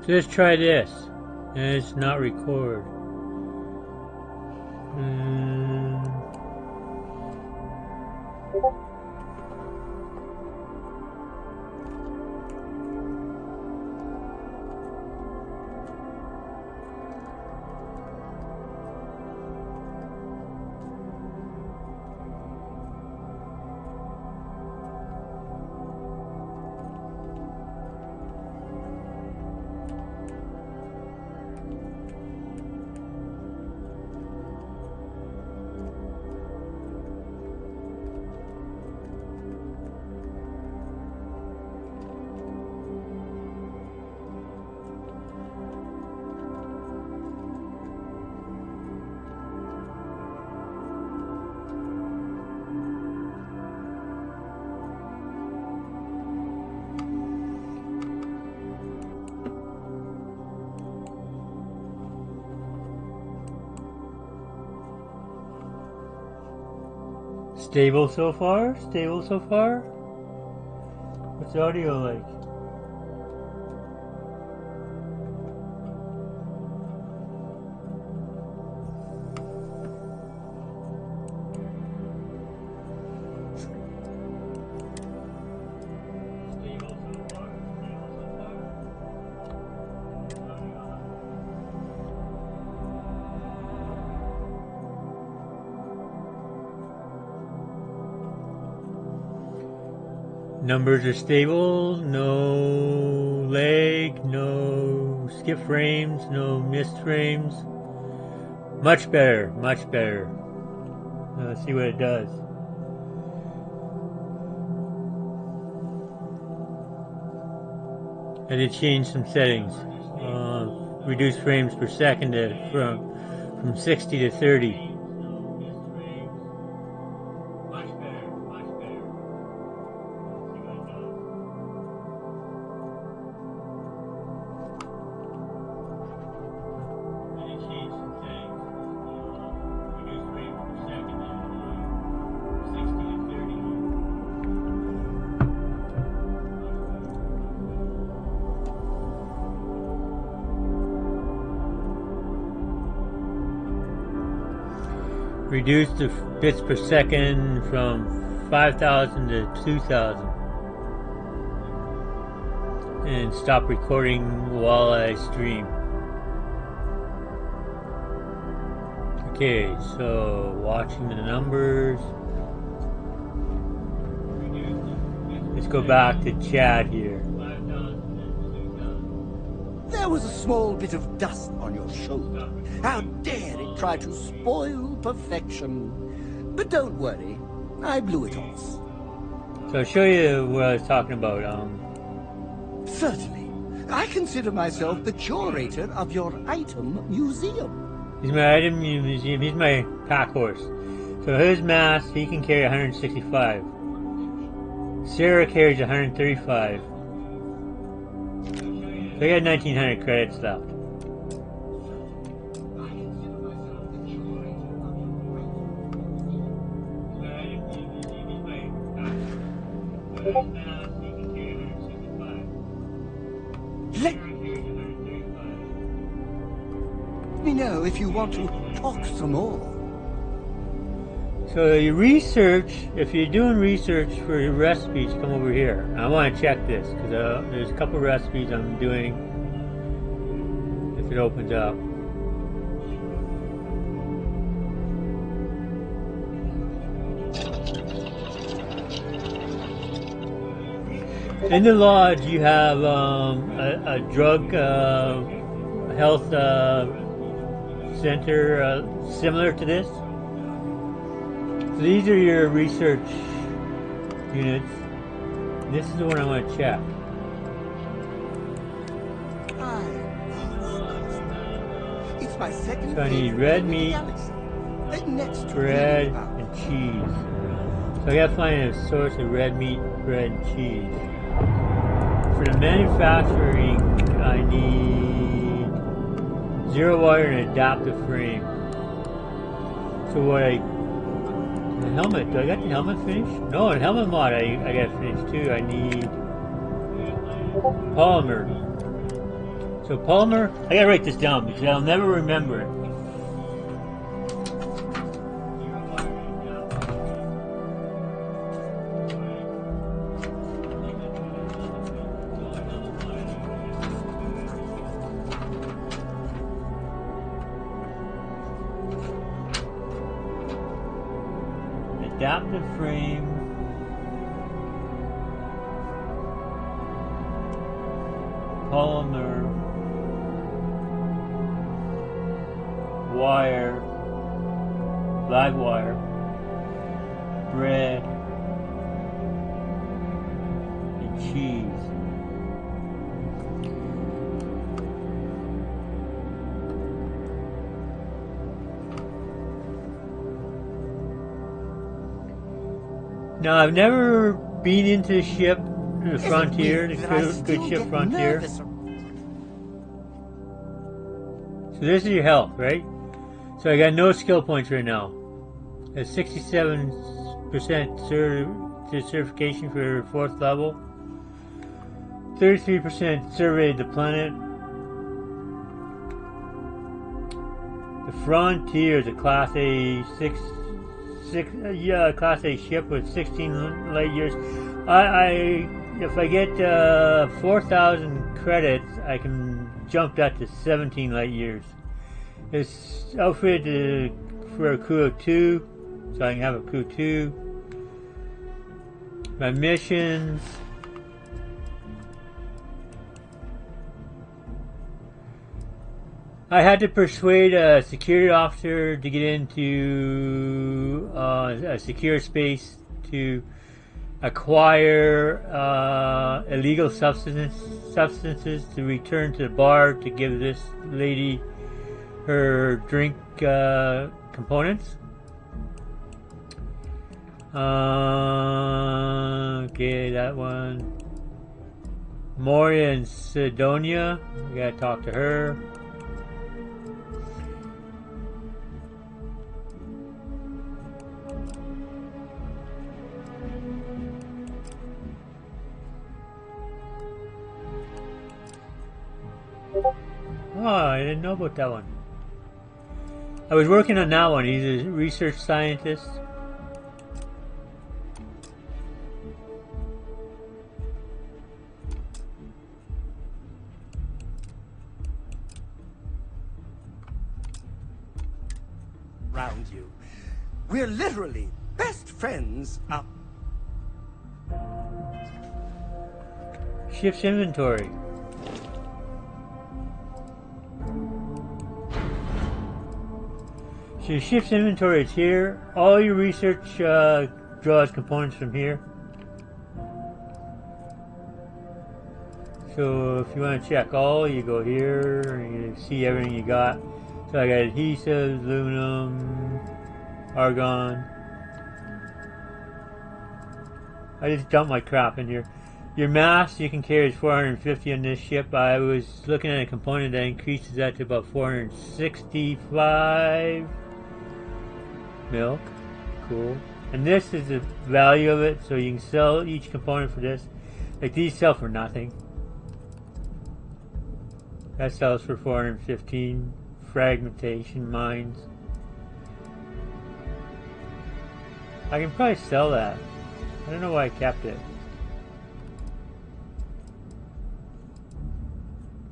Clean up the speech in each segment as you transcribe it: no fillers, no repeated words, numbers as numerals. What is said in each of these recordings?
So let's try this. And it's not record. Stable so far? Stable so far? What's the audio like? Numbers are stable, no lag, no skip frames, no missed frames. Much better, much better. Let's see what it does. I did change some settings. Reduce frames per second from 60 to 30. Reduce the bits per second from 5,000 to 2,000. And stop recording while I stream. Okay, so watching the numbers. Let's go back to Chad here. There was a small bit of dust on your shoulder. How dare it try to spoil perfection? But don't worry, I blew it off. So I'll show you what I was talking about. Certainly. I consider myself the curator of your item museum. He's my item museum. He's my pack horse. So his mass, he can carry 165. Sarah carries 135. So I got 1,900 credits left. Let me know if you want to talk some more. So you research, if you're doing research for your recipes, come over here. I want to check this, because there's a couple recipes I'm doing, if it opens up. In the lodge, you have a drug health center similar to this. So these are your research units. This is the one I want to check. It's my second. So I need red meat, bread, and cheese. So I gotta find a source of red meat, bread, and cheese. For the manufacturing, I need 0 wire and adaptive frame. So what the helmet, do I got the helmet finished? No, the helmet mod I got finished too. I need polymer. So polymer, I gotta write this down because I'll never remember it. Adaptive frame. Polymer. Wire. Live wire. Bread. And cheese. Now, I've never been into the ship, the Frontier, the good ship Frontier. So this is your health, right? So I got no skill points right now. At 67% certification for 4th level. 33% surveyed the planet. The Frontier is a Class A Class A ship with 16 light years. If I get 4,000 credits, I can jump that to 17 light years. It's outfitted for a crew of 2, so I can have a crew 2. My missions. I had to persuade a security officer to get into a secure space to acquire illegal substances to return to the bar to give this lady her drink components. Okay, that one. Moria and Sidonia. We gotta talk to her. Oh, I didn't know about that one. I was working on that one. He's a research scientist. Round you. We're literally best friends up. Ship's inventory. So your ship's inventory is here. All your research draws components from here. So if you want to check all, you go here and you see everything you got. So I got adhesives, aluminum, argon. I just dumped my crap in here. Your mass you can carry is 450 on this ship. I was looking at a component that increases that to about 465. Milk, cool. And this is the value of it, so you can sell each component for this. Like these sell for nothing. That sells for 415. Fragmentation mines. I can probably sell that. I don't know why I kept it.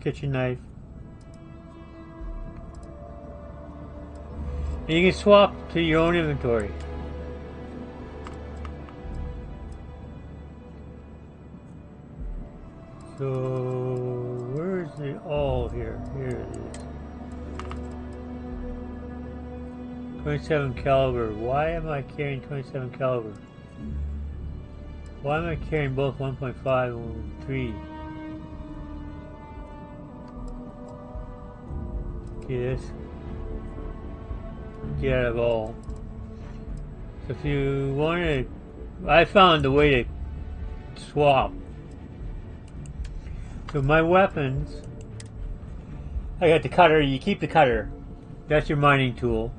Kitchen knife. And you can swap to your own inventory. So where's the all here? Here it is. 27 caliber. Why am I carrying 27 caliber? Why am I carrying both 1.5 and 3? Okay, this. Get out of all. So if you wanted, I found a way to swap. So my weapons, I got the cutter. You keep the cutter. That's your mining tool.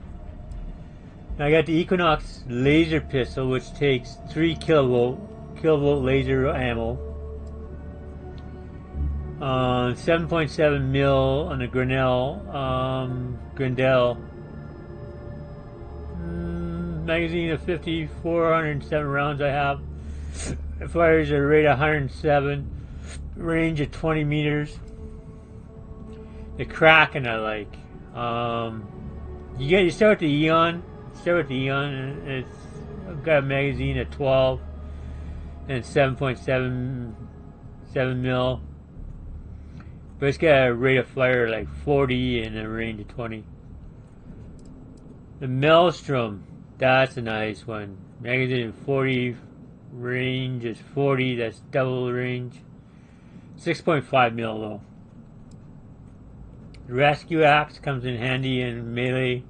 And I got the Equinox laser pistol, which takes 3 kilovolt laser ammo. 7.7 mil on the Grendel. Magazine of 50, 407 rounds I have. It fires at a rate of 107, range of 20 meters. The Kraken I like. You start with the Eon. And it's got a magazine at 12 and 7.7 mil. But it's got a rate of fire like 40 and a range of 20. The Maelstrom, that's a nice one. Magazine 40, range is 40, that's double the range. 6.5 mil though. The Rescue Axe comes in handy in melee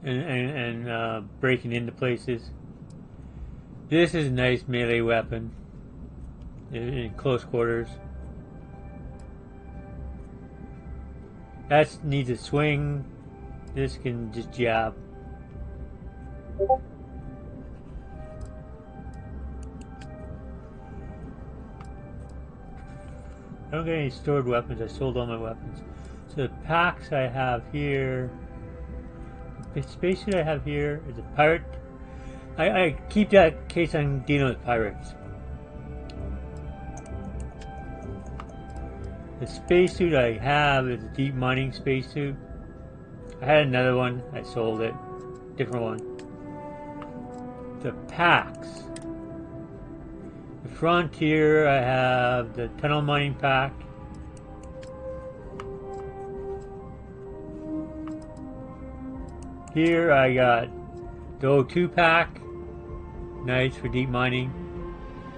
and breaking into places. This is a nice melee weapon in close quarters. That needs a swing. This can just jab. I don't get any stored weapons. I sold all my weapons. So the packs I have here, the spacesuit I have here is a pirate. I keep that in case I'm dealing with pirates. The spacesuit I have is a deep mining spacesuit. I had another one. I sold it. Different one. The packs. The Frontier, I have the tunnel mining pack. Here I got the O2 pack. Nice for deep mining.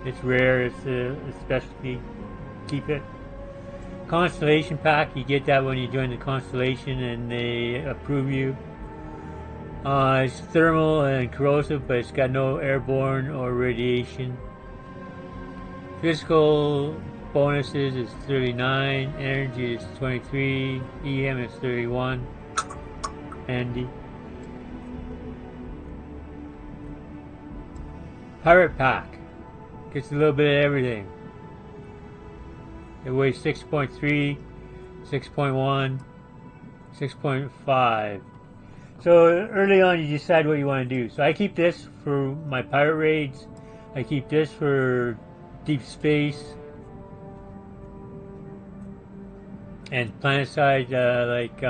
It's rare, it's a specialty. Keep it. Constellation pack, you get that when you join the Constellation and they approve you. It's thermal and corrosive, but it's got no airborne or radiation. Physical bonuses is 39, energy is 23, EM is 31. Handy. Pirate pack. Gets a little bit of everything. It weighs 6.3, 6.1, 6.5. So early on you decide what you want to do. So I keep this for my pirate raids. I keep this for deep space and planetside, like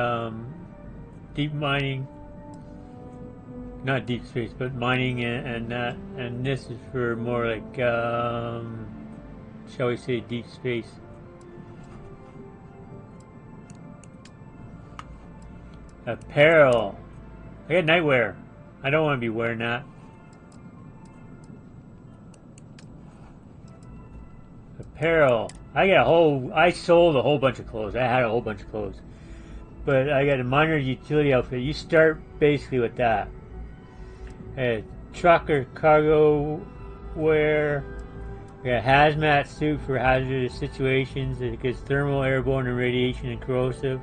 deep mining. Not deep space, but mining and that. And this is for more like, shall we say, deep space. Apparel. I got nightwear. I don't want to be wearing that. Apparel. I sold a whole bunch of clothes. I had a whole bunch of clothes. But I got a minor utility outfit. You start basically with that. A truck or cargo wear. We got a hazmat suit for hazardous situations. It gets thermal, airborne, and radiation and corrosive.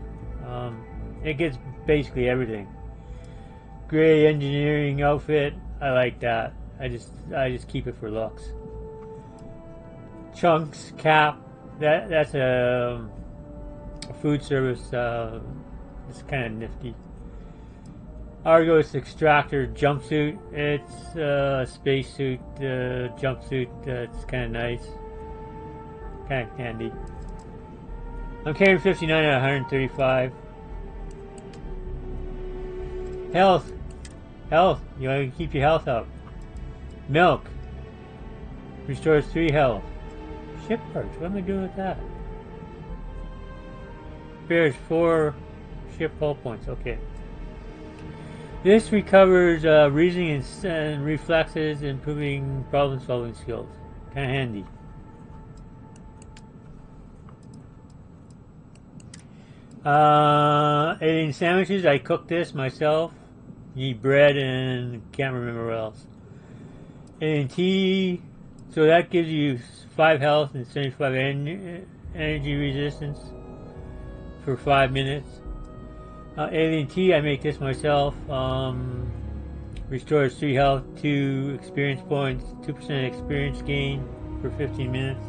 It gets basically everything. Gray engineering outfit. I like that. I just keep it for looks. Chunks cap. That's a food service. It's kind of nifty. Argos extractor jumpsuit. It's a spacesuit jumpsuit. It's kind of nice. Kind of handy. I'm carrying 59 out of 135. Health. You want to keep your health up. Milk. Restores 3 health. Ship parts. What am I doing with that? Spares 4 ship hull points. Okay. This recovers reasoning and reflexes, improving problem-solving skills. Kind of handy. Alien sandwiches. I cook this myself. You eat bread and can't remember what else. Alien tea. So that gives you 5 health and 75 energy resistance for 5 minutes. Alien tea, I make this myself. Restores 3 health, 2 experience points, 2% experience gain for 15 minutes.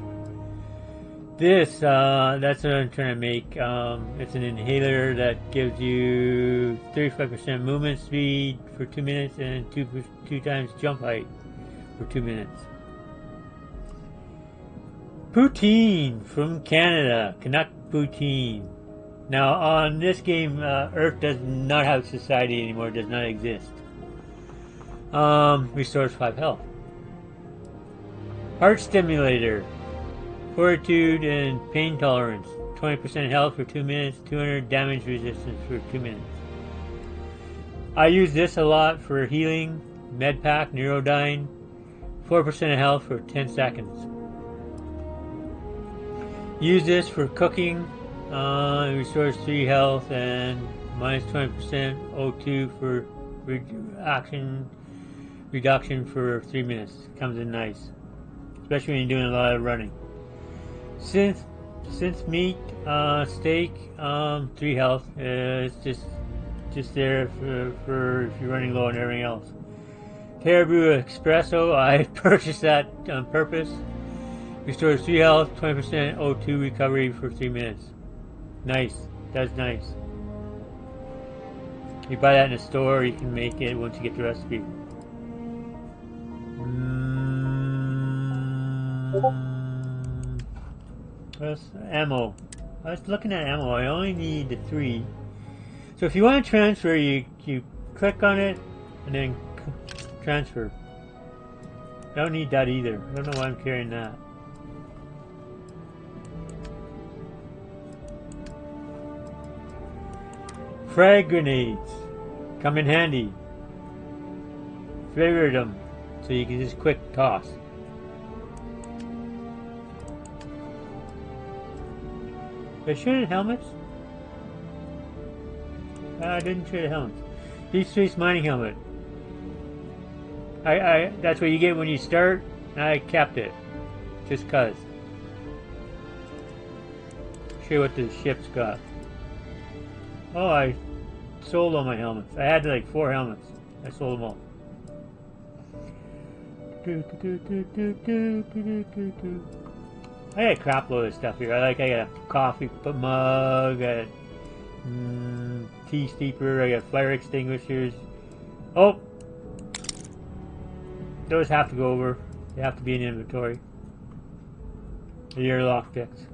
This, that's what I'm trying to make. It's an inhaler that gives you 35% movement speed for 2 minutes and two times jump height for 2 minutes. Poutine from Canada. Canuck Poutine. Now, on this game, Earth does not have society anymore. It does not exist. Restores 5 health. Heart stimulator. Fortitude and pain tolerance. 20% health for 2 minutes. 200 damage resistance for 2 minutes. I use this a lot for healing. Medpack, Neurodyne. 4% of health for 10 seconds. Use this for cooking. It restores 3 health and minus 20% O2 for reduction for 3 minutes. Comes in nice. Especially when you're doing a lot of running. Since meat, steak, 3 health. It's just there for if you're running low on everything else. Caribou Espresso, I purchased that on purpose. Restores 3 health, 20% O2 recovery for 3 minutes. Nice. That's nice. You buy that in a store, or you can make it once you get the recipe. Ammo. I was looking at ammo. I only need the 3. So if you want to transfer, you click on it and then transfer. I don't need that either. I don't know why I'm carrying that. Frag grenades come in handy. Favorite them so you can just quick toss. Did I shoot at helmets? I didn't shoot at helmets. Deep space mining helmet. That's what you get when you start. I kept it. Just cuz. Show you what the ship's got. Oh, I sold all my helmets. I had like 4 helmets. I sold them all. I got a crap load of stuff here. I got a coffee mug, I got tea steeper, I got fire extinguishers. Oh! Those have to go over. They have to be in inventory. The airlock picks.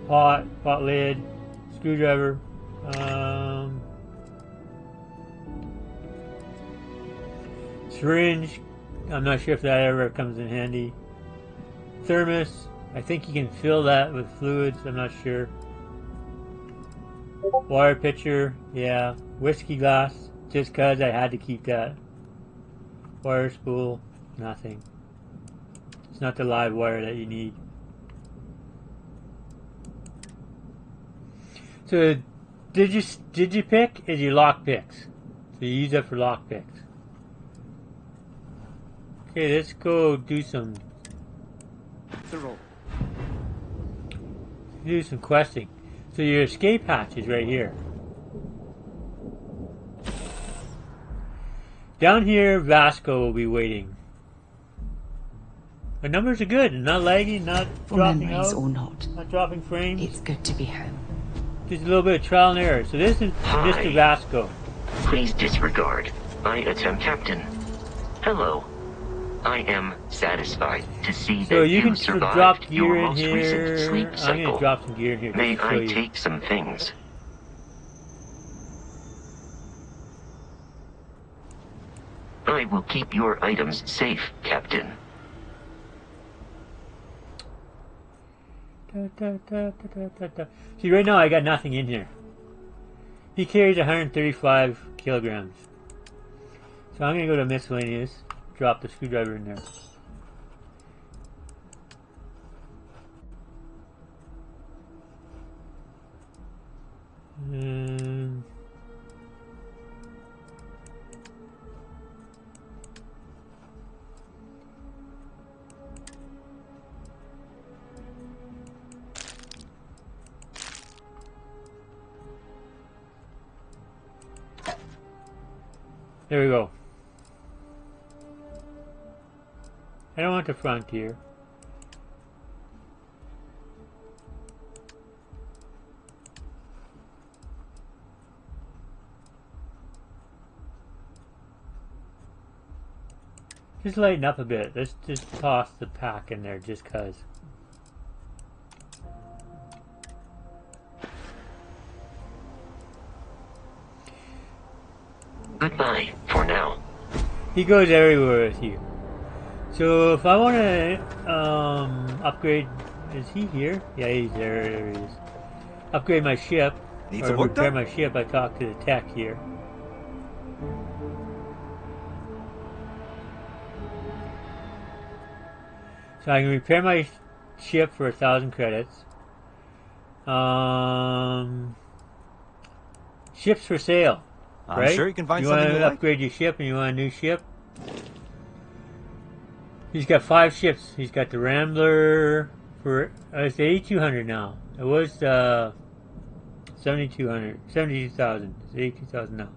Pot lid, screwdriver. Syringe. I'm not sure if that ever comes in handy. Thermos. I think you can fill that with fluids. I'm not sure. Water pitcher. Yeah. Whiskey glass. Just cause I had to keep that. Wire spool. Nothing. It's not the live wire that you need. So Digipick is your lock picks. So you use that for lock picks. Okay, let's go do some questing. So your escape hatch is right here. Down here, Vasco will be waiting. The numbers are good, not lagging, not For dropping memories out, or not, not dropping frames. it's good to be home. Just a little bit of trial and error. So this is Mr. Vasco. Please disregard. I attempt Captain. Hello. I am satisfied to see So that you can survived drop your gear in most here. recent sleep I'm cycle. going to drop some gear in here. May just to show I you. take some things? I will keep your items safe, Captain. See, right now I got nothing in here. He carries 135 kilograms. So I'm going to go to miscellaneous, drop the screwdriver in there. There we go. I don't want the frontier. Just lighten up a bit. Let's just toss the pack in there just cause. Goodbye for now. He goes everywhere with you. So if I want to upgrade, is he here? Yeah, he's there. There he is. Upgrade my ship, Needs or some work repair done? my ship. I talk to the tech here. So I can repair my ship for 1,000 credits. Ships for sale. I'm right? sure you can find you something want you to like. upgrade your ship and you want a new ship? He's got 5 ships. He's got the Rambler for it's 8,200 now. It was 7,200, 72,000. It's 82,000 now.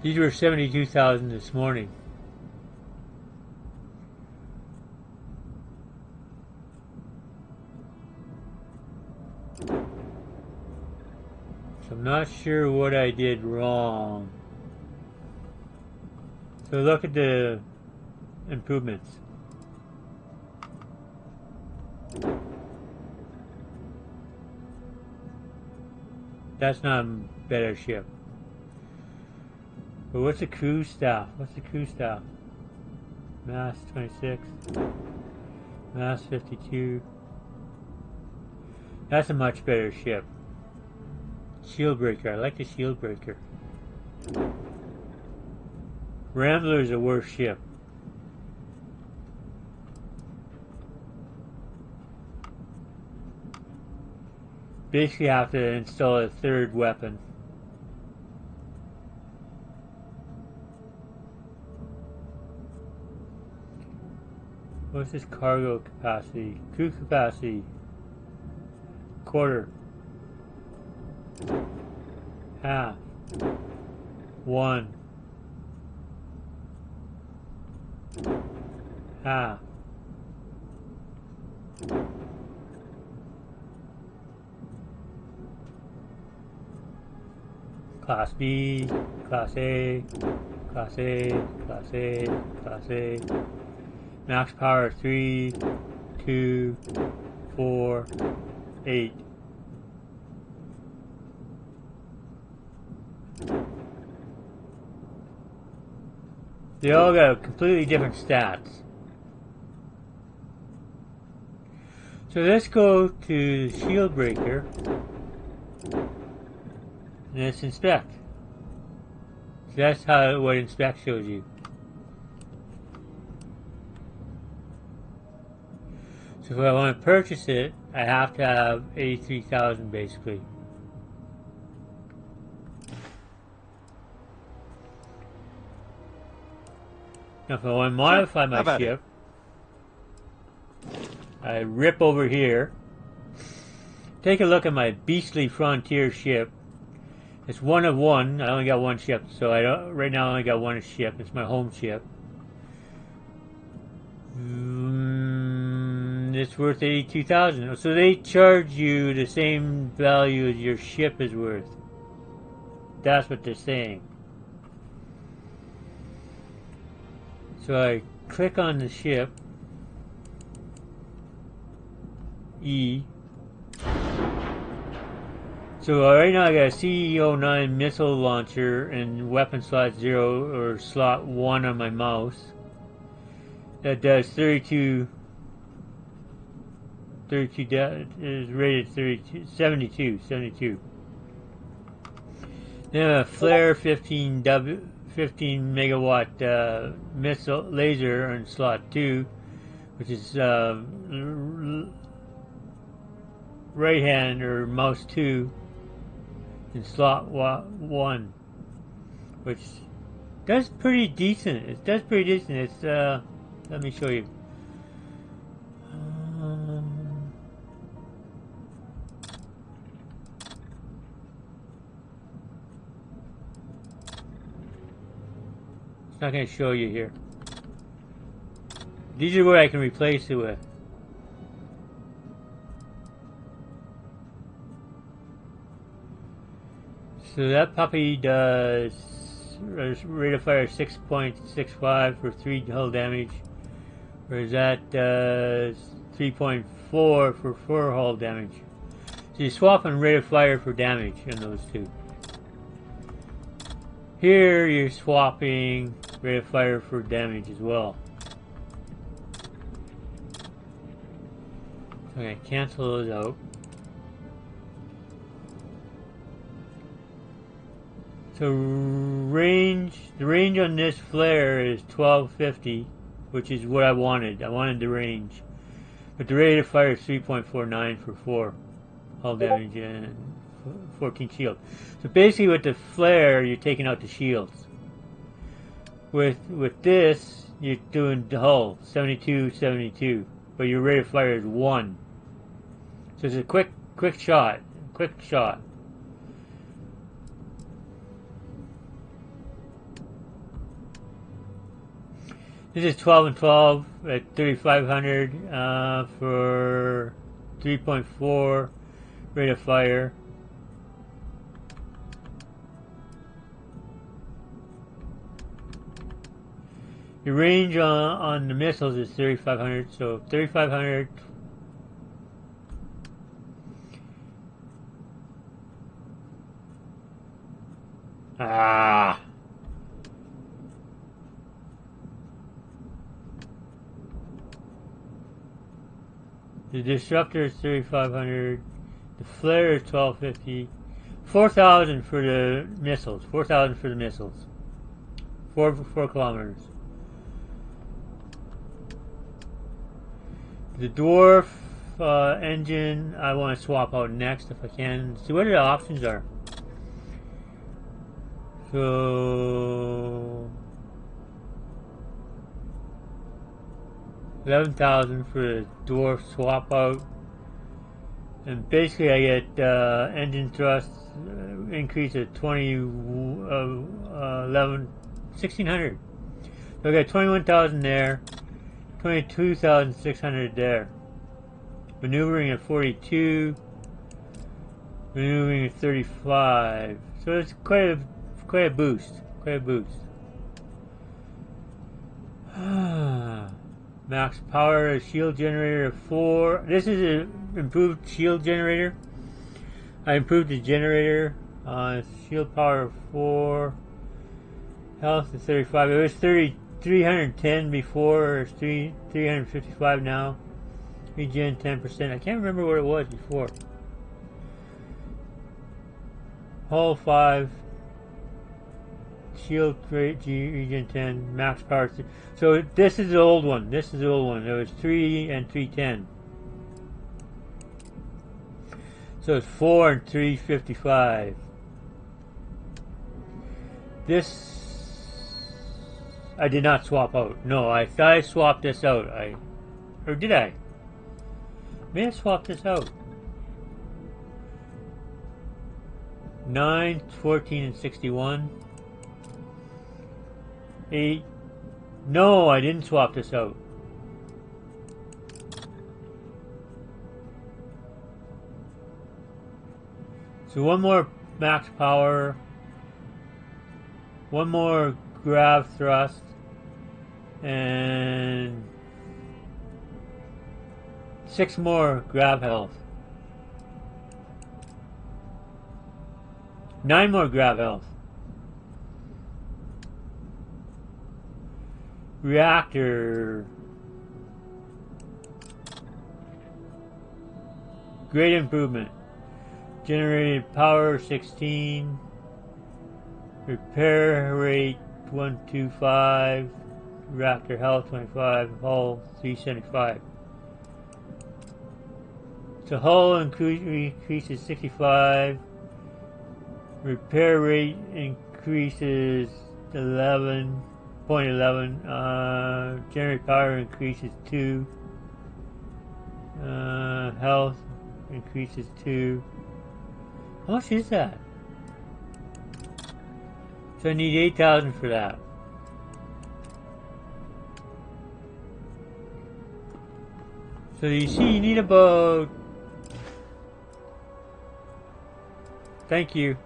These were 72,000 this morning. So I'm not sure what I did wrong. So look at the improvements. That's not a better ship. But what's the crew staff? What's the crew staff? Mass 26. Mass 52. That's a much better ship. Shield breaker. I like the shield breaker. Rambler is a worse ship. Basically have to install a 3rd weapon. What's this cargo capacity? Crew capacity. Quarter. Half. 1. Half. Class B, Class A, Class A, Class A, Class A. Max power 3, 2, 4, 8. They all got completely different stats. So let's go to the shield breaker and let's inspect. So that's how what inspect shows you. So if I want to purchase it, I have to have 83,000 basically. Now if I want to modify my ship, I rip over here. Take a look at my beastly frontier ship. It's one of one. I only got one ship, so I don't. Right now I only got one ship. It's my home ship. It's worth 82,000. So they charge you the same value as your ship is worth. That's what they're saying. So I click on the ship. E. So right now I got a CEO9 missile launcher and weapon slot 0 or slot 1 on my mouse. That does 32 is rated 72. Then a flare 15 megawatt missile laser on slot 2, which is right hand or mouse 2 in slot 1, which does pretty decent. It does pretty decent. It's let me show you. It's not going to show you here. These are what I can replace it with. So that puppy does rate of fire 6.65 for 3 hull damage, whereas that does 3.4 for 4 hull damage. So you're swapping rate of fire for damage in those two. Here you're swapping rate of fire for damage as well. Okay, cancel those out. So the range on this flare is 1250, which is what I wanted. I wanted the range. But the rate of fire is 3.49 for 4 hull damage and 14 shield. So basically with the flare, you're taking out the shields. With this, you're doing the hull, 72, 72. But your rate of fire is 1. So it's a quick shot. Quick shot. This is 12 and 12 at 3500 for 3.4 rate of fire. Your range on the missiles is 3500, so 3500. Ah. The disruptor is 3500. The flare is 1250. 4000 for the missiles. 4000 for the missiles. 4 kilometers. The dwarf engine I want to swap out next if I can. See what the options are. So 11,000 for the dwarf swap out, and basically I get engine thrust increase of 1600. So I got 21,000 there, 22,600 there. Maneuvering at 42, maneuvering at 35. So it's quite a boost. Quite a boost. Max power shield generator of 4. This is an improved shield generator. I improved the generator. Shield power of 4. Health is 35. It was 310 before. It's 355 now. Regen 10%. I can't remember what it was before. Hull 5. Shield rate regen 10. Max power. So this is the old one. This is the old one. There was 3 and 310. So it's 4 and 355. This I did not swap out. No, I thought I swapped this out. Or did I? May have swapped this out. 9, 14, and 61. 8. No, I didn't swap this out. So one more max power. One more Grav thrust. And 6 more Grav health. 9 more Grav health. Reactor. Great improvement. Generated power 16. Repair rate 125. Reactor health 25. Hull 375. So hull increases 65. Repair rate increases 11.11. Generate power increases 2. Health increases 2. How much is that? So I need 8,000 for that. So you see, you need about... Thank you.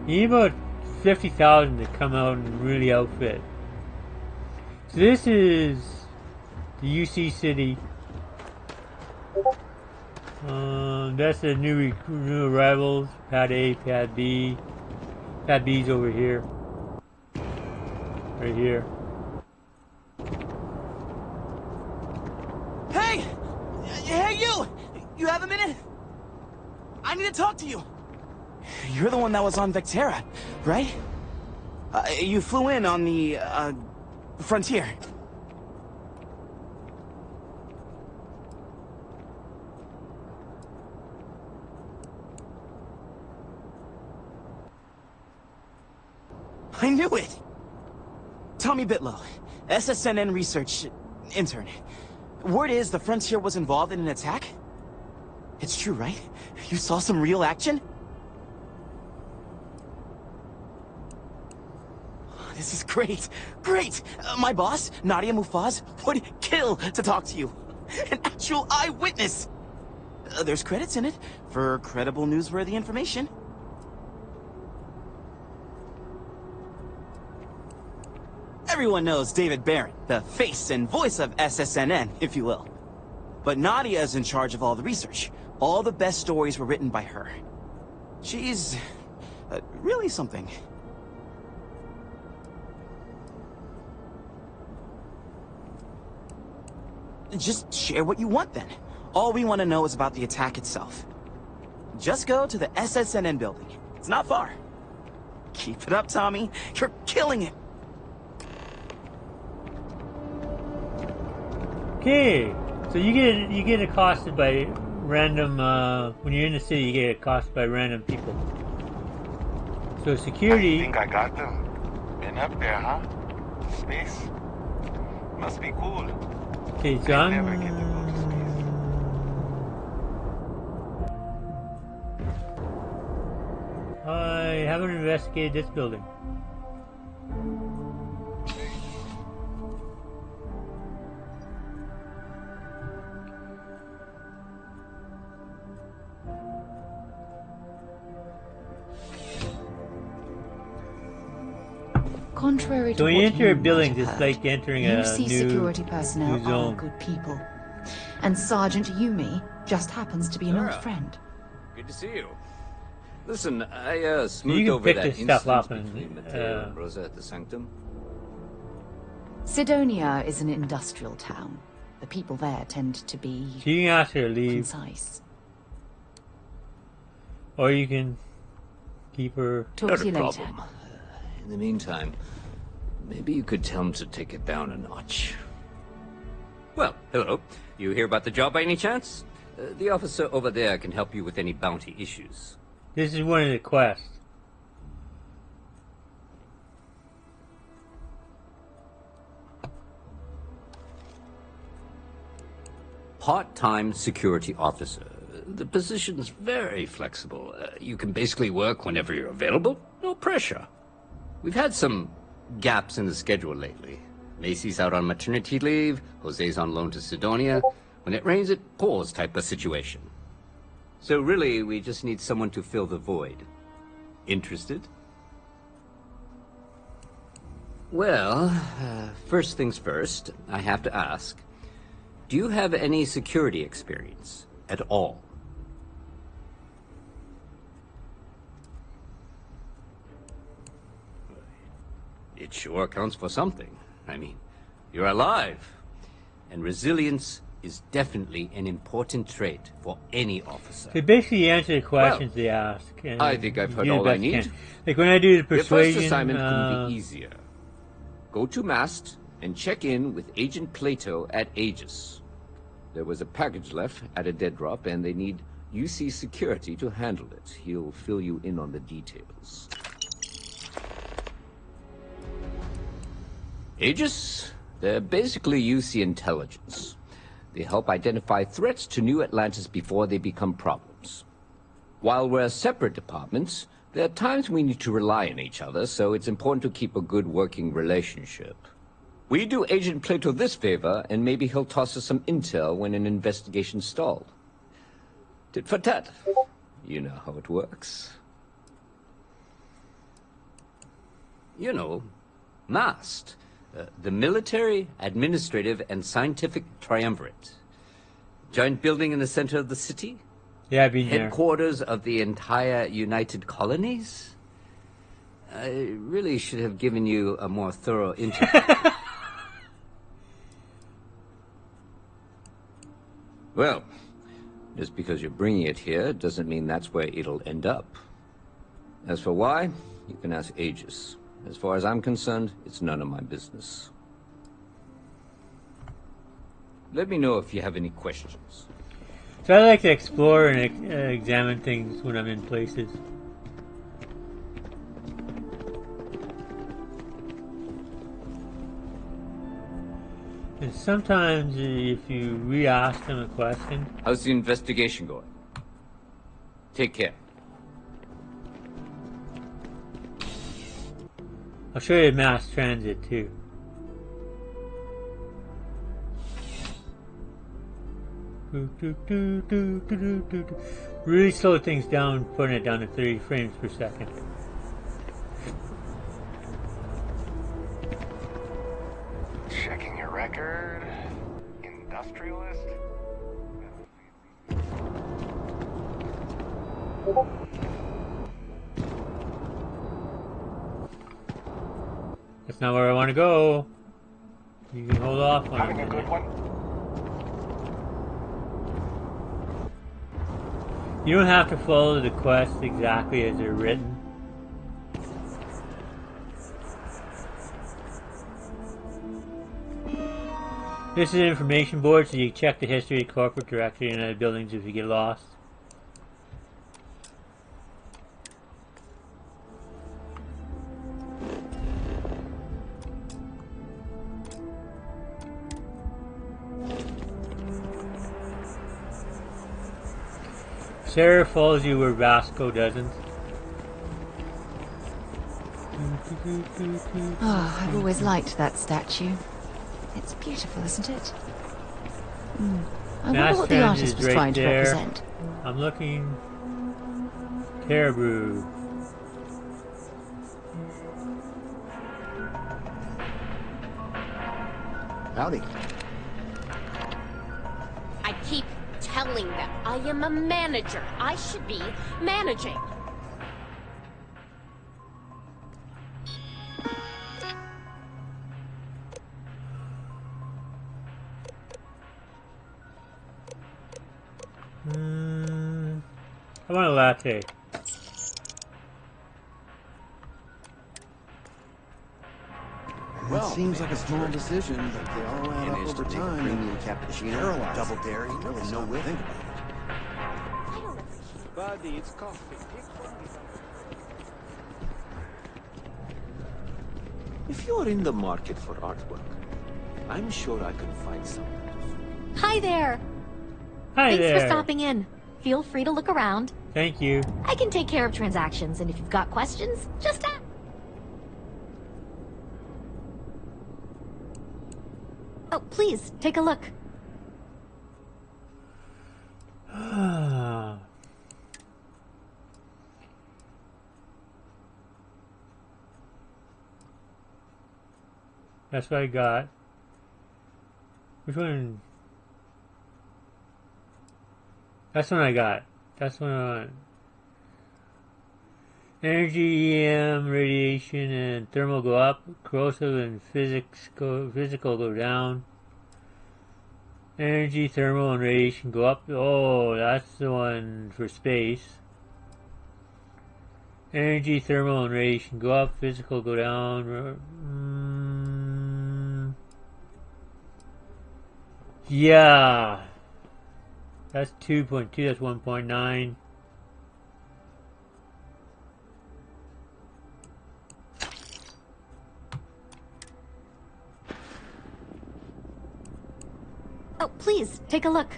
You need about 50,000 to come out and really outfit. So this is the UC city. That's the new arrivals. Pad A, Pad B. Pad B's over here. Right here. Hey! Hey, you! You have a minute? I need to talk to you. You're the one that was on Vectera, right? You flew in on the, frontier. I knew it! Tommy Bitlow, SSNN research intern. Word is the Frontier was involved in an attack? It's true, right? You saw some real action? This is great! Great! My boss, Nadia Mufaz, would kill to talk to you. An actual eyewitness! There's credits in it for credible newsworthy information. Everyone knows David Barron, the face and voice of SSNN, if you will. But Nadia is in charge of all the research. All the best stories were written by her. She's... really something. Just share what you want, then. All we want to know is about the attack itself. Just go to the SSNN building. It's not far. Keep it up, Tommy. You're killing it. Okay, so you get accosted by random when you're in the city. You get accosted by random people. So security. I think I got them. Been up there, huh? Space must be cool. Okay, so They never get to go to space. I haven't investigated this building. Contrary to So when you what enter a might building, have it's heard, like entering a UC new security personnel new are zone. good people. And Sergeant Yumi just happens to be an old friend. Good to see you. Listen, I you smoothed can over pick that this stuff incident up and, between Mateo and Rosa at the Sanctum. Sidonia is an industrial town. The people there tend to be So you can ask her to leave, concise. or you can keep her. Talk Not to a you later. problem. In the meantime, maybe you could tell him to take it down a notch. Well, hello. You hear about the job by any chance? The officer over there can help you with any bounty issues. This is one of the quests. Part-time security officer. The position's very flexible. You can basically work whenever you're available. No pressure. We've had some gaps in the schedule lately. Macy's out on maternity leave, Jose's on loan to Sidonia. When it rains, it pours type of situation. So really, we just need someone to fill the void. Interested? Well, first things first, I have to ask. Do you have any security experience at all? It sure counts for something. I mean, you're alive. And resilience is definitely an important trait for any officer. So basically, you answer the questions they ask. And I think I've you heard do the all I best you need. can. Like when I do the Your first persuasion, assignment couldn't be easier. Go to Mast and check in with Agent Plato at Aegis. There was a package left at a dead drop, and they need UC security to handle it. He'll fill you in on the details. Aegis? They're basically UC intelligence. They help identify threats to New Atlantis before they become problems. While we're separate departments, there are times we need to rely on each other, so it's important to keep a good working relationship. We do Agent Plato this favor, and maybe he'll toss us some intel when an investigation's stalled. Tit for tat. You know how it works. You know, MAST. The Military, Administrative, and Scientific Triumvirate. Giant building in the center of the city? Yeah, I've been there. Headquarters of the entire United Colonies? I really should have given you a more thorough interview. Well, just because you're bringing it here doesn't mean that's where it'll end up. As for why, you can ask Aegis. As far as I'm concerned, it's none of my business. Let me know if you have any questions. So I like to explore and examine things when I'm in places. And sometimes if you re-ask them a question... How's the investigation going? Take care. I'll show you mass transit too. Really slow things down, putting it down to 30 frames per second. Checking your record. Industrialist. That's not where I want to go. You can hold off on Having it. a good one. You don't have to follow the quests exactly as they're written. This is an information board, so you check the history of corporate directory and other buildings if you get lost. Sarah follows you where Vasco doesn't. Oh, I've always liked that statue. It's beautiful, isn't it? I wonder what the artist was trying to represent. I'm looking. Caribou. Howdy. I keep telling them I am a manager. I should be managing. I want a latte. Well, seems like a small decision, but they all add up over time. Premium cappuccino, double dairy, and no whip. Think about it. Buddy, it's coffee. If you're in the market for artwork, I'm sure I can find something. Hi there. Hi Thanks there. for stopping in. Feel free to look around. Thank you. I can take care of transactions, and if you've got questions, just ask. Oh, please, take a look. That's what I got. Which one? That's one I got. That's one I want. Energy, EM, radiation, and thermal go up. Corrosive and physical go down. Energy, thermal, and radiation go up. Oh, that's the one for space. Energy, thermal, and radiation go up. Physical go down. Yeah. That's 2.2. That's 1.9. Oh, please, take a look.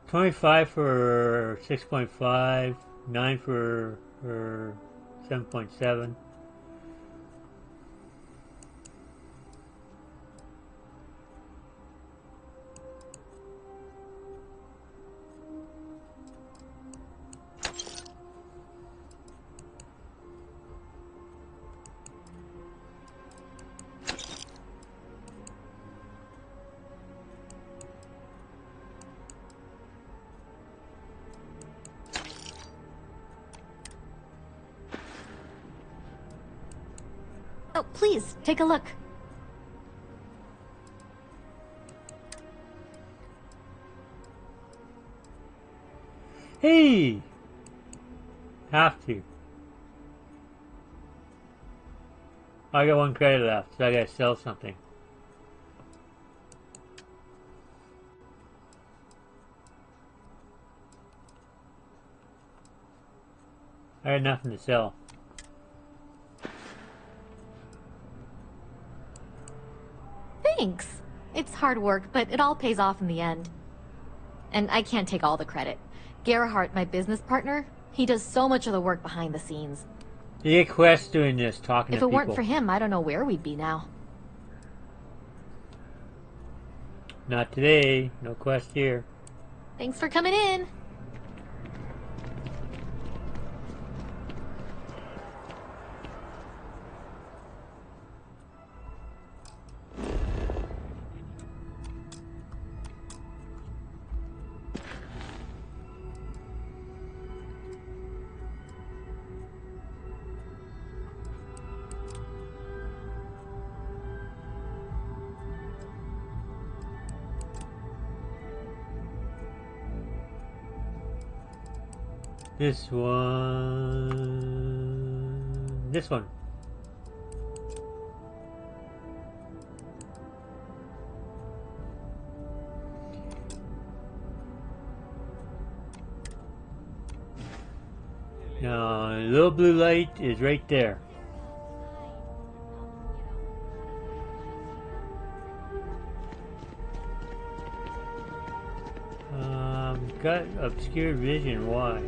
$25 for 6.5, $9 for 7.7. Please, take a look. Hey! Have to. I got 1 credit left, so I gotta sell something. I had nothing to sell. Thanks. It's hard work, but it all pays off in the end. And I can't take all the credit. Gerhardt, my business partner, he does so much of the work behind the scenes. You get quests doing this, talking to people. If it weren't people. for him, I don't know where we'd be now. Not today. No quest here. Thanks for coming in. This one. This one. Now, a little blue light is right there. Got obscured vision. Why?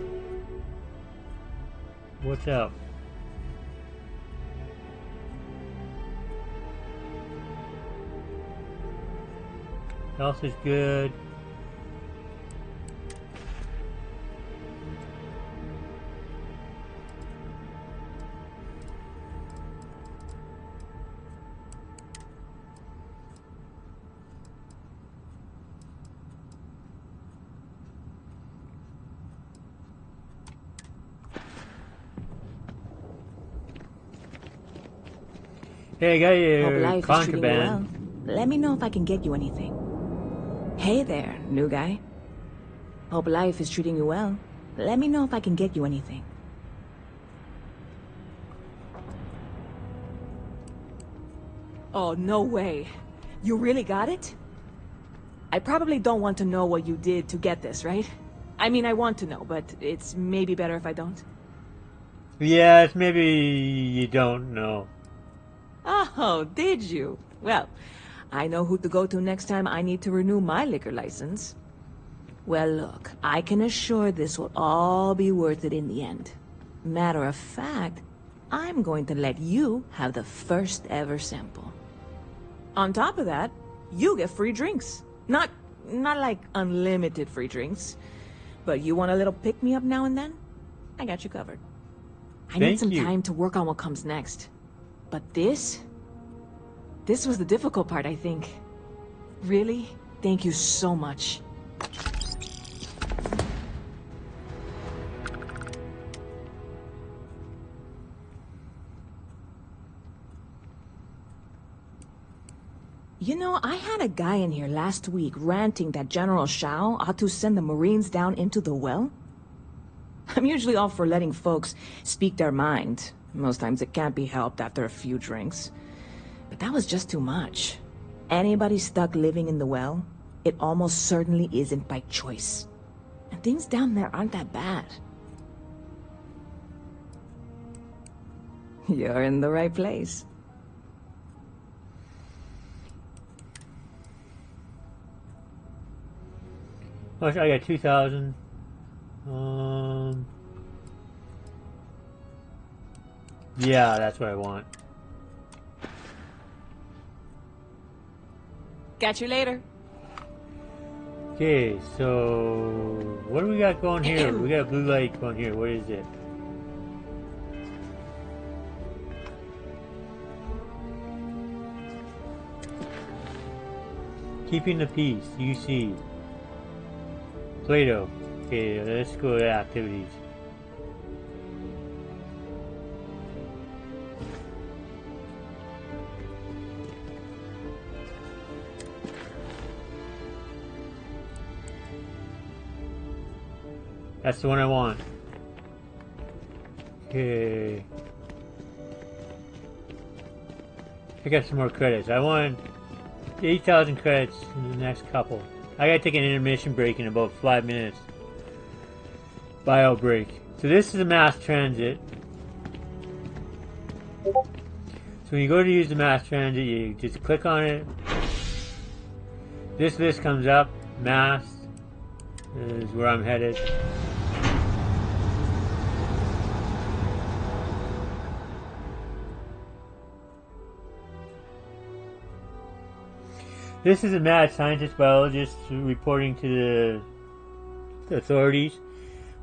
What's up? Health is good. Hey, I got your contraband. Well. Let me know if I can get you anything. Hey there, new guy. Hope life is treating you well. Let me know if I can get you anything. Oh, no way. You really got it? I probably don't want to know what you did to get this, right? I mean, I want to know, but it's maybe better if I don't. Yeah, it's maybe you don't know. Oh, did you? Well, I know who to go to next time I need to renew my liquor license. Well, look, I can assure this will all be worth it in the end. Matter of fact, I'm going to let you have the first ever sample. On top of that, you get free drinks. Not like unlimited free drinks, but you want a little pick-me-up now and then? I got you covered. I need some time to work on what comes next. But this was the difficult part, I think. Really? Thank you so much. You know, I had a guy in here last week ranting that General Shao ought to send the Marines down into the well. I'm usually all for letting folks speak their mind. Most times it can't be helped after a few drinks. But that was just too much. Anybody stuck living in the well, it almost certainly isn't by choice. And things down there aren't that bad. You're in the right place. I got 2,000. Yeah, that's what I want. Catch you later. Okay, so what do we got going here? We got a blue light going here. What is it? Keeping the peace, UC. Play-Doh. Okay, let's go to activities. That's the one I want. Okay. I got some more credits. I want 8,000 credits in the next couple. I gotta take an intermission break in about 5 minutes. Bio break. So this is a mass transit. So when you go to use the mass transit, you just click on it. This list comes up. Mass is where I'm headed. This is a mad scientist biologist reporting to the authorities.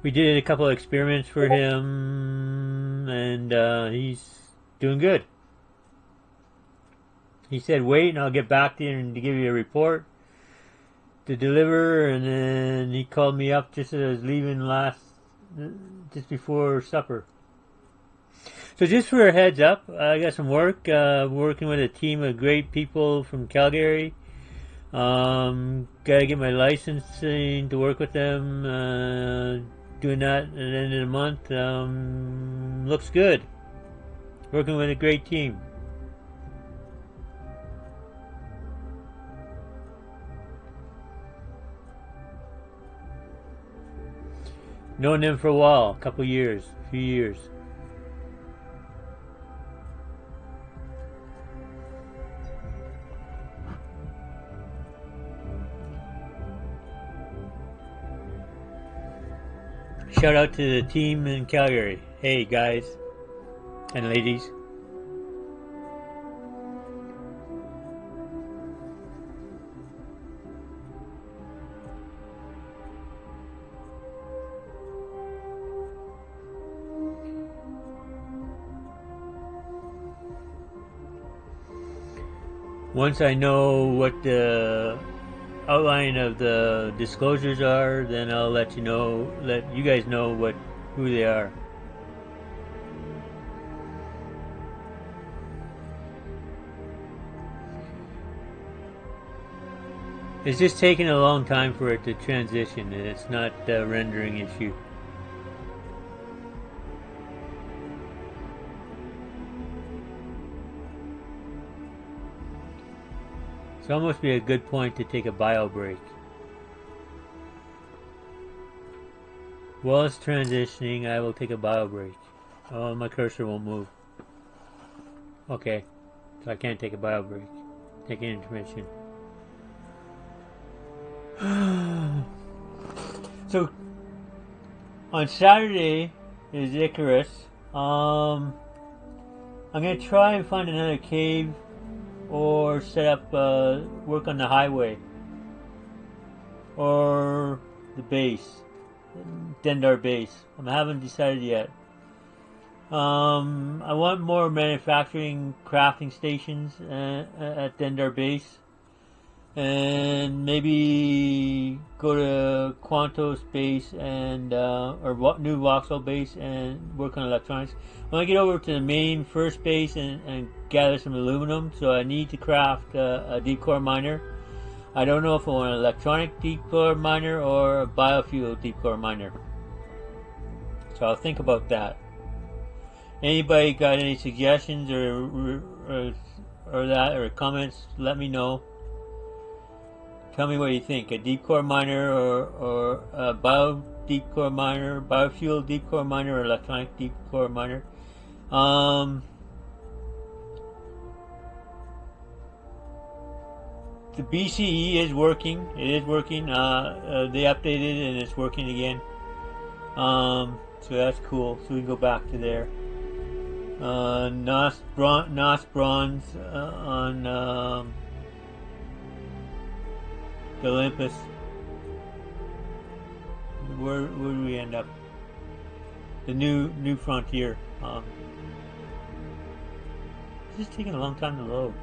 We did a couple of experiments for him, and he's doing good. He said, wait, and I'll get back to you and to give you a report to deliver. And then he called me up just as I was leaving just before supper. So just for a heads up, I got some work, working with a team of great people from Calgary. Gotta get my licensing to work with them. Doing that at the end of the month. Looks good. Working with a great team. Known them for a while, a few years. Shout out to the team in Calgary. Hey guys and ladies. Once I know what the outline of the disclosures are, then I'll let you guys know who they are. It's just taking a long time for it to transition, and it's not a rendering issue. It's almost be a good point to take a bio break. While it's transitioning, I will take a bio break. Oh, my cursor won't move. Okay, so I can't take a bio break. Take an intermission. So, on Saturday is Icarus. I'm gonna try and find another cave or set up work on the highway or the base, Dendar base. I haven't decided yet. I want more manufacturing crafting stations at Dendar base, and maybe go to Quantos base and or new Vauxhall base and work on electronics. I want to get over to the main first base and gather some aluminum, so I need to craft a deep core miner. I don't know if I want an electronic deep core miner or a biofuel deep core miner, so I'll think about that. Anybody got any suggestions or comments, let me know. Tell me what you think. A deep core miner or a bio deep core miner, biofuel deep core miner, or electronic deep core miner. The BCE is working. It is working. They updated and it's working again. So that's cool. So we can go back to there. NOS bronze on the Olympus. Where do we end up? The new frontier. It's just taking a long time to load.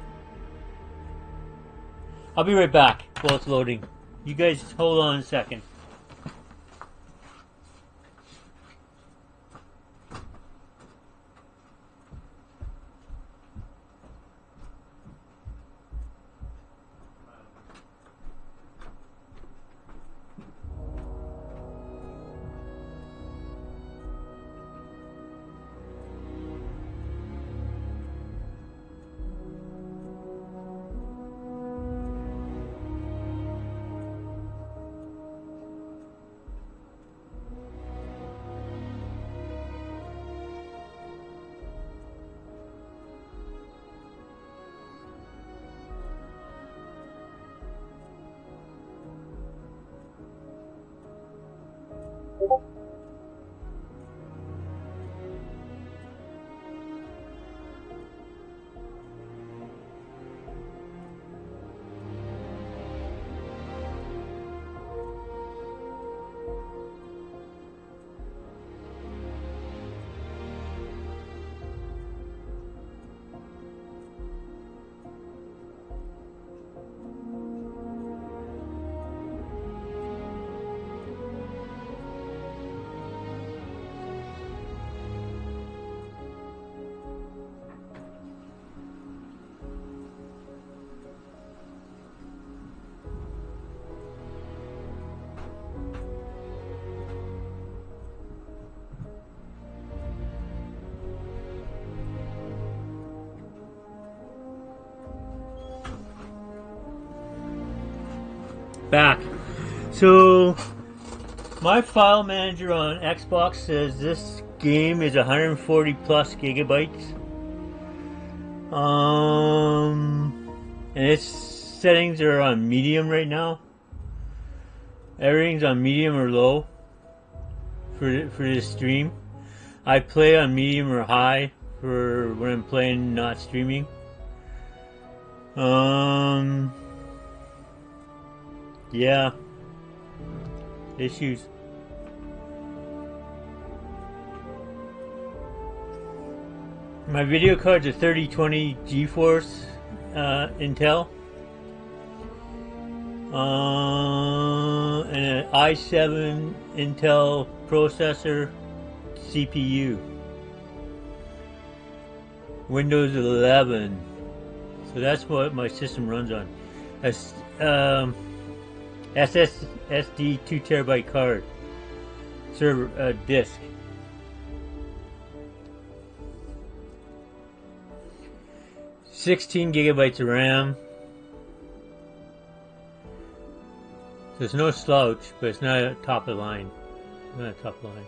I'll be right back while it's loading. You guys hold on a second. Back. So my file manager on Xbox says this game is 140 plus gigabytes. And its settings are on medium right now. Everything's on medium or low for this stream. I play on medium or high for when I'm playing, not streaming. Yeah. Issues. My video card's a 3020 GeForce Intel. And an i7 Intel processor CPU. Windows 11. So that's what my system runs on. SSD 2 terabyte card. Server disk. $16 gigabytes of RAM. So it's no slouch, but it's not a top of the line. Not a top of the line.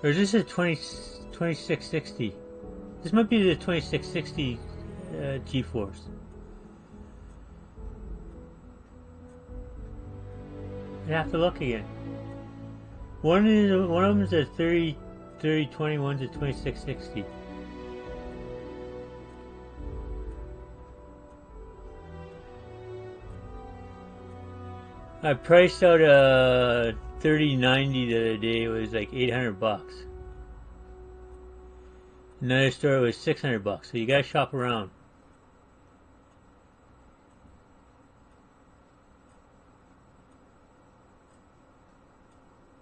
Or is this a 2660? This might be the 2660 GeForce. I have to look again. One of them is a 3020, one's a 2660. I priced out a 3090 the other day. It was like $800. Another store was $600. So you gotta shop around.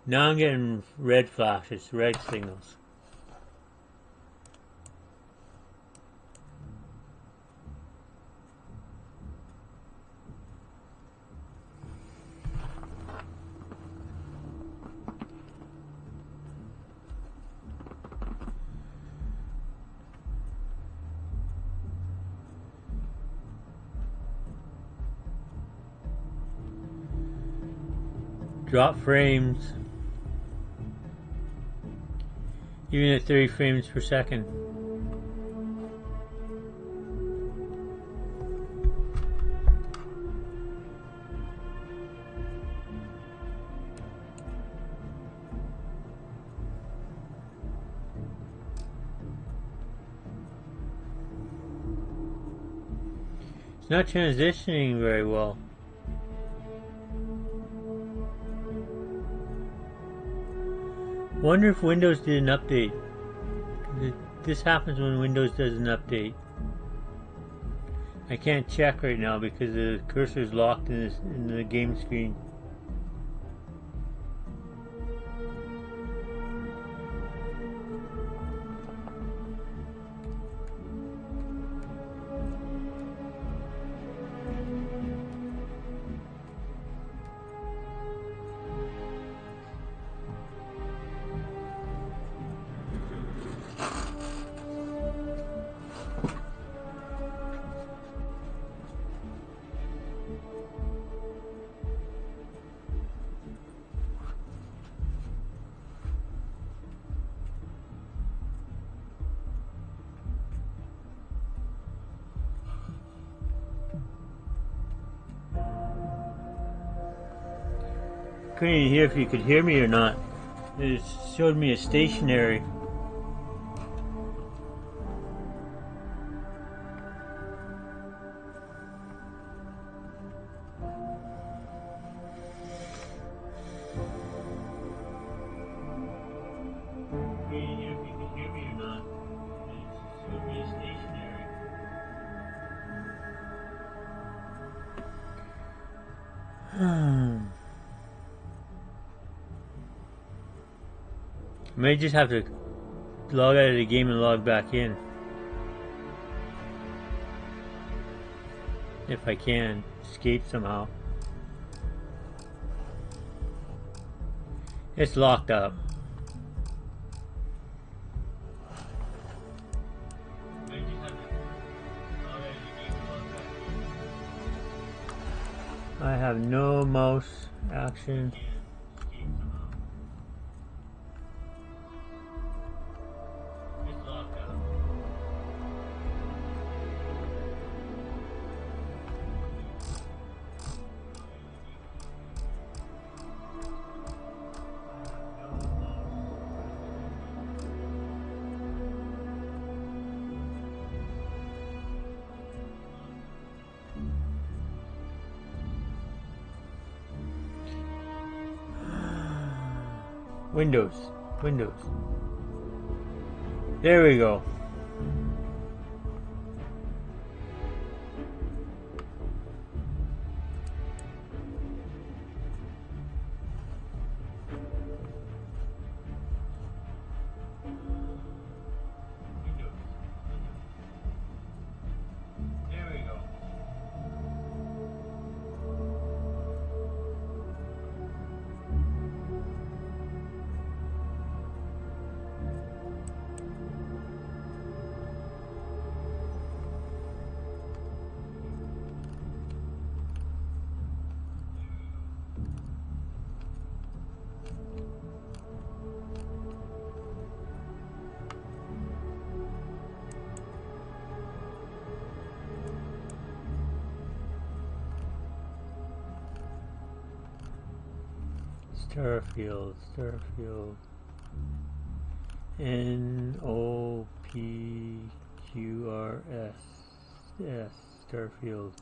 Now I'm getting red flashes, red signals. Drop frames. Even at 30 frames per second. It's not transitioning very well. Wonder if Windows did an update. This happens when Windows does an update. I can't check right now because the cursor is locked in the game screen. couldn't even hear if you could hear me or not. It showed me a stationary. I may just have to log out of the game and log back in. If I can escape somehow. It's locked up. I have no mouse action. Windows. There we go. Starfield. NOPQRS. Starfield.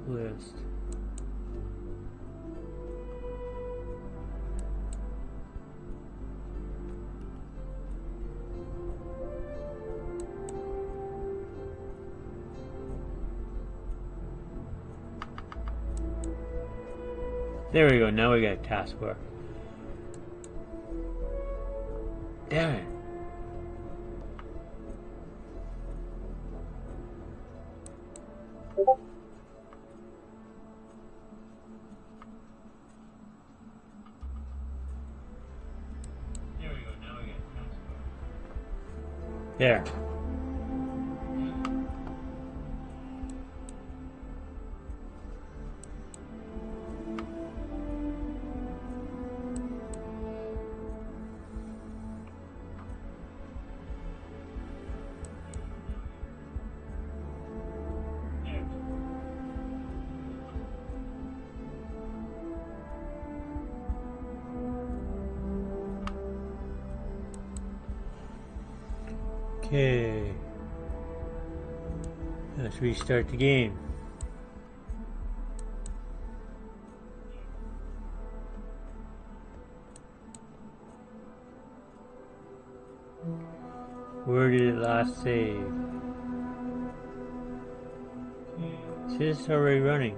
List. There we go. Now we got a taskbar. Damn it. There. Okay. Let's restart the game. Where did it last save? It says it's already running.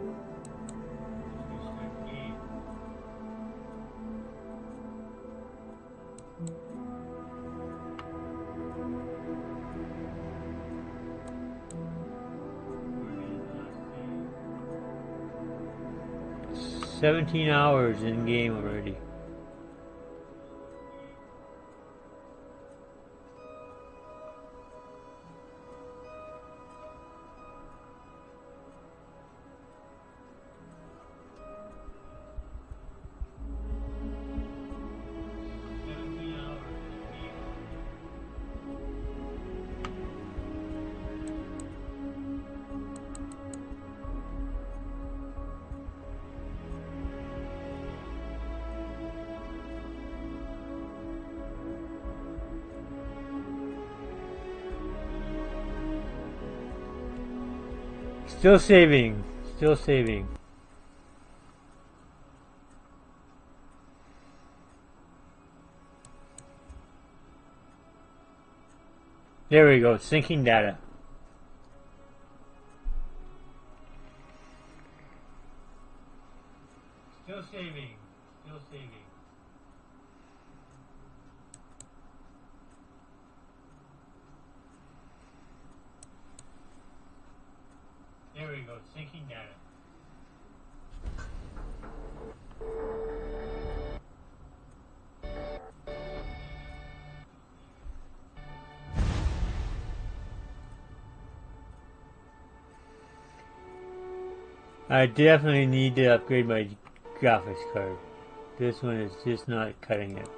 It's 17 hours in game already. Still saving. Still saving. There we go. Syncing data. Still saving. Still saving. There we go, syncing data. I definitely need to upgrade my graphics card. This one is just not cutting it.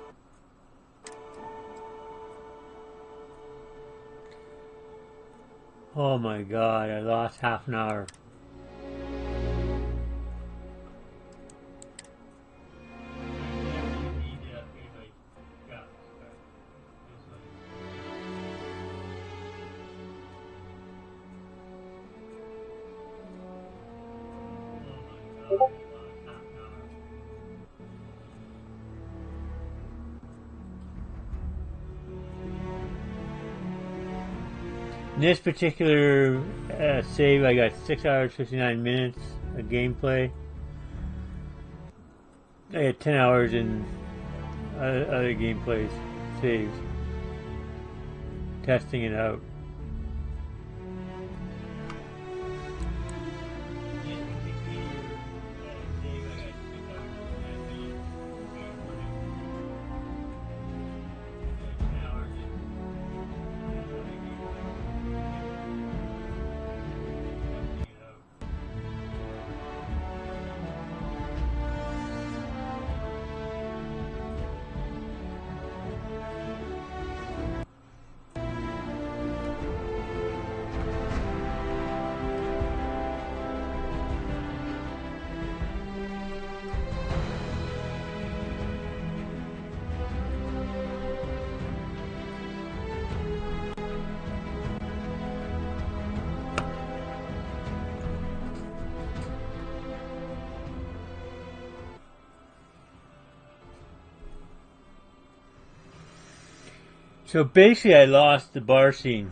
Oh my god, I lost half an hour. In this particular save, I got 6 hours 59 minutes of gameplay. I had 10 hours in other gameplays saves, testing it out. So basically I lost the bar scene.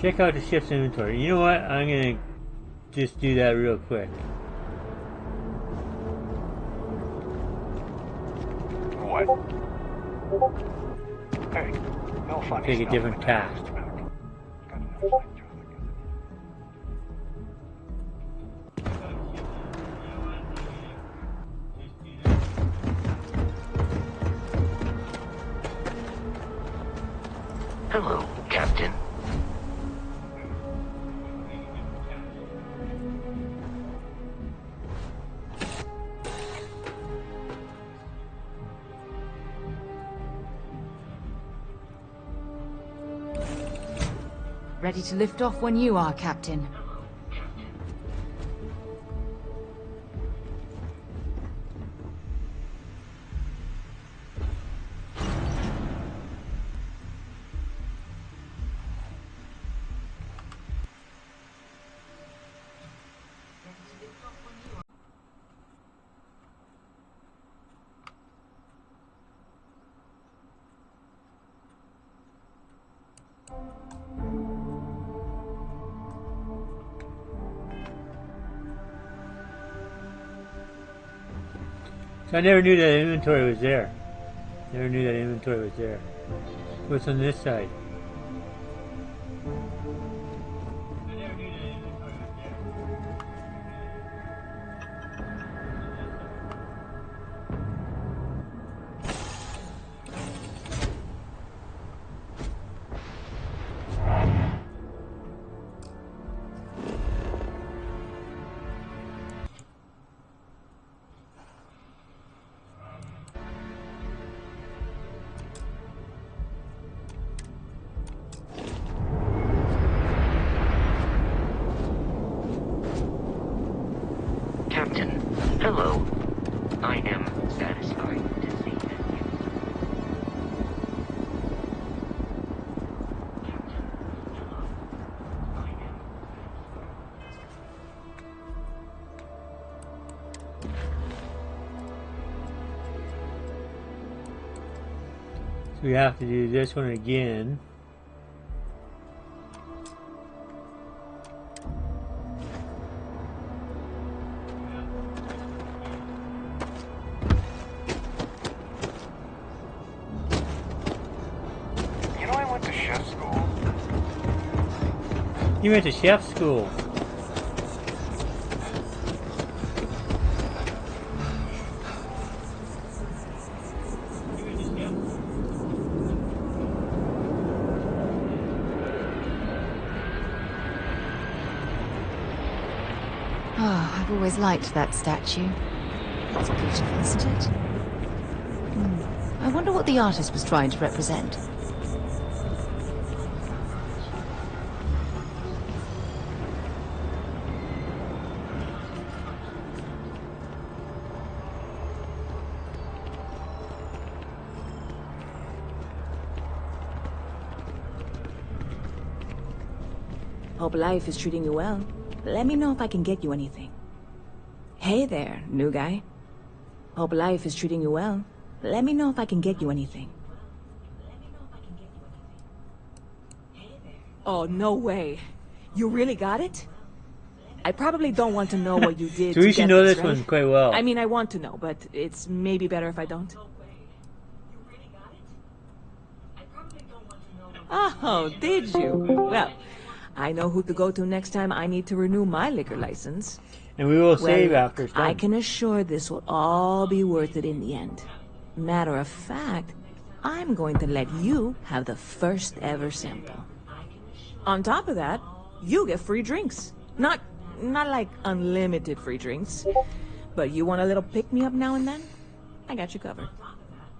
Check out the ship's inventory. You know what? I'm gonna just do that real quick. What? Hey, no funny Take a stuff different in tack. there, Hello, Captain. Ready to lift off when you are, Captain. So I never knew that inventory was there. Never knew that inventory was there. What's on this side? Captain, hello. I am satisfied to see that you... So we have to do this one again. You went to chef school. Oh, I've always liked that statue. It's beautiful, isn't it? I wonder what the artist was trying to represent. Hope life is treating you well. Let me know if I can get you anything. Hey there, new guy. Hope life is treating you well. Let me know if I can get you anything. Oh, no way. You really got it? I probably don't want to know what you did So we to should get know this, this right? one quite well. I mean, I want to know, but it's maybe better if I don't. Oh, did you? Well, I know who to go to next time I need to renew my liquor license. And we will save after it's done. I can assure this will all be worth it in the end. Matter of fact, I'm going to let you have the first ever sample. On top of that, you get free drinks. Not like unlimited free drinks, but you want a little pick-me-up now and then? I got you covered.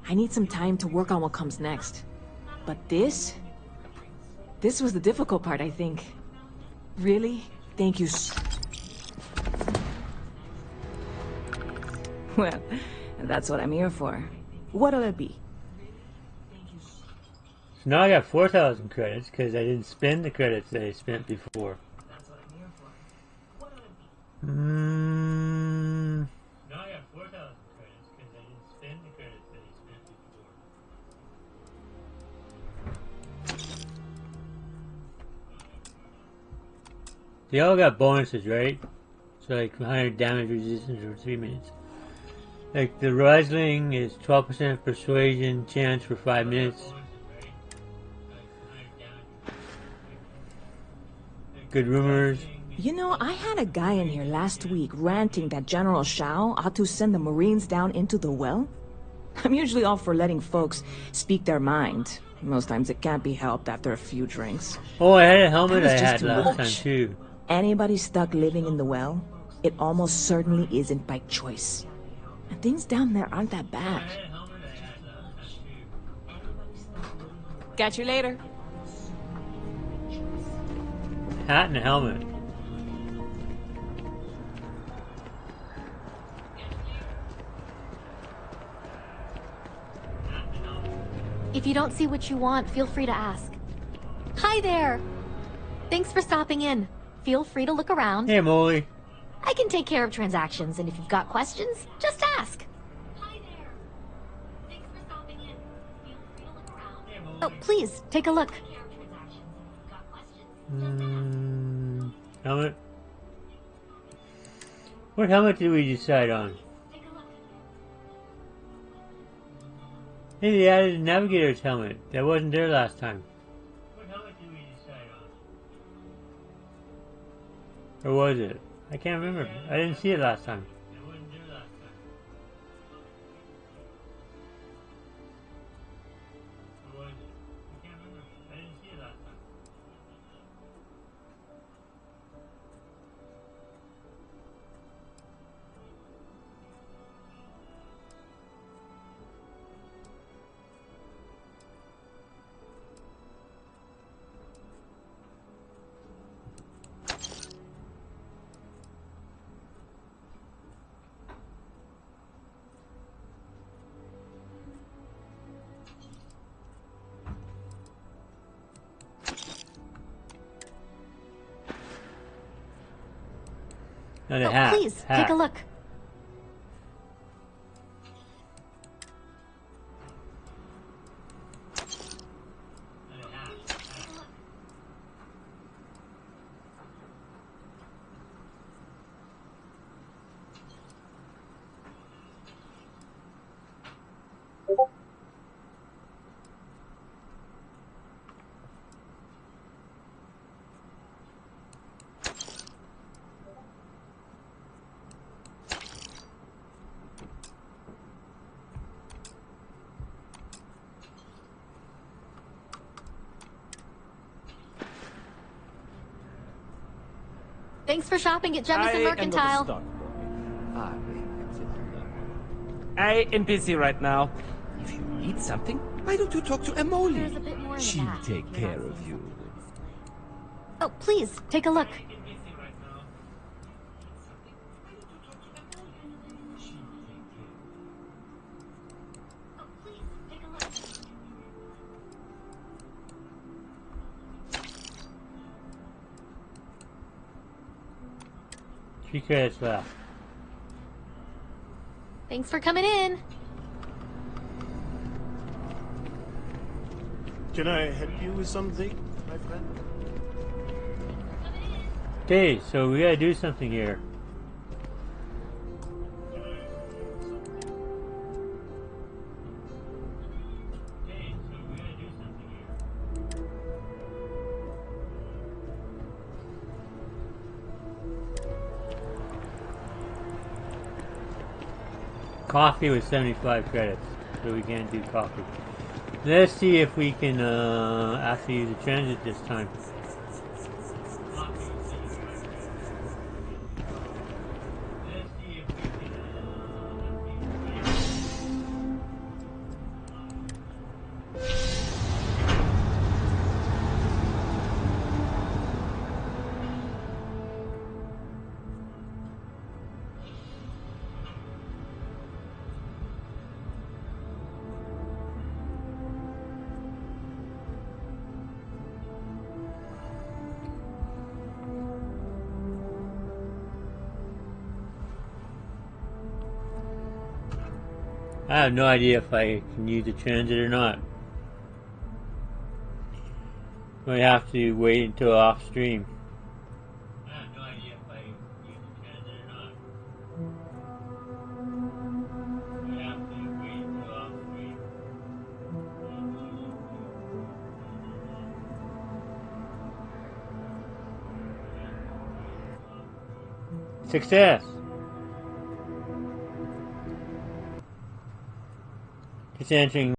I need some time to work on what comes next. But this was the difficult part, I think. Really? Thank you Well, that's what I'm here for. What'll it be? So now I got 4,000 credits because I didn't spend the credits that I spent before. Now I got 4,000 credits because I didn't spend the credits that I spent before. They all got bonuses, right? So like 100 damage resistance for 3 minutes. Like the Riesling is 12% persuasion chance for 5 minutes. Good rumors. You know, I had a guy in here last week ranting that General Shao ought to send the Marines down into the well. I'm usually all for letting folks speak their mind. Most times it can't be helped after a few drinks. Oh, I had a helmet I That was just had too last much. time too. Anybody stuck living in the well, it almost certainly isn't by choice. And things down there aren't that bad. Catch you later. Hat and a helmet. If you don't see what you want, feel free to ask. Hi there! Thanks for stopping in. Feel free to look around. Hey, Molly. I can take care of transactions, and if you've got questions, just ask. Hi there. Thanks for stopping in. Feel free to look around. Oh, please, take a look. Helmet. What helmet did we decide on? Hey, they added a navigator's helmet. That wasn't there last time. What helmet did we decide on? Or was it? I can't remember. I didn't see it last time. It wasn't there last time. Or was it? I can't remember. I didn't see it last time. No, the hat. Please, take a look. Thanks for shopping at Jemison Mercantile. I am busy right now. If you need something, why don't you talk to Emoli? There's a bit more in the She'll back. take care of you. Oh, please, take a look. Three credits left. Thanks for coming in. Can I help you with something, my friend? Okay, so we gotta do something here. Coffee with 75 credits, so we can't do coffee. Let's see if we can actually use the transit this time. I have no idea if I can use the transit or not. Might have to wait until off stream. I have no idea if I can use the transit or not. Might have to wait until off stream. Success. Just entering.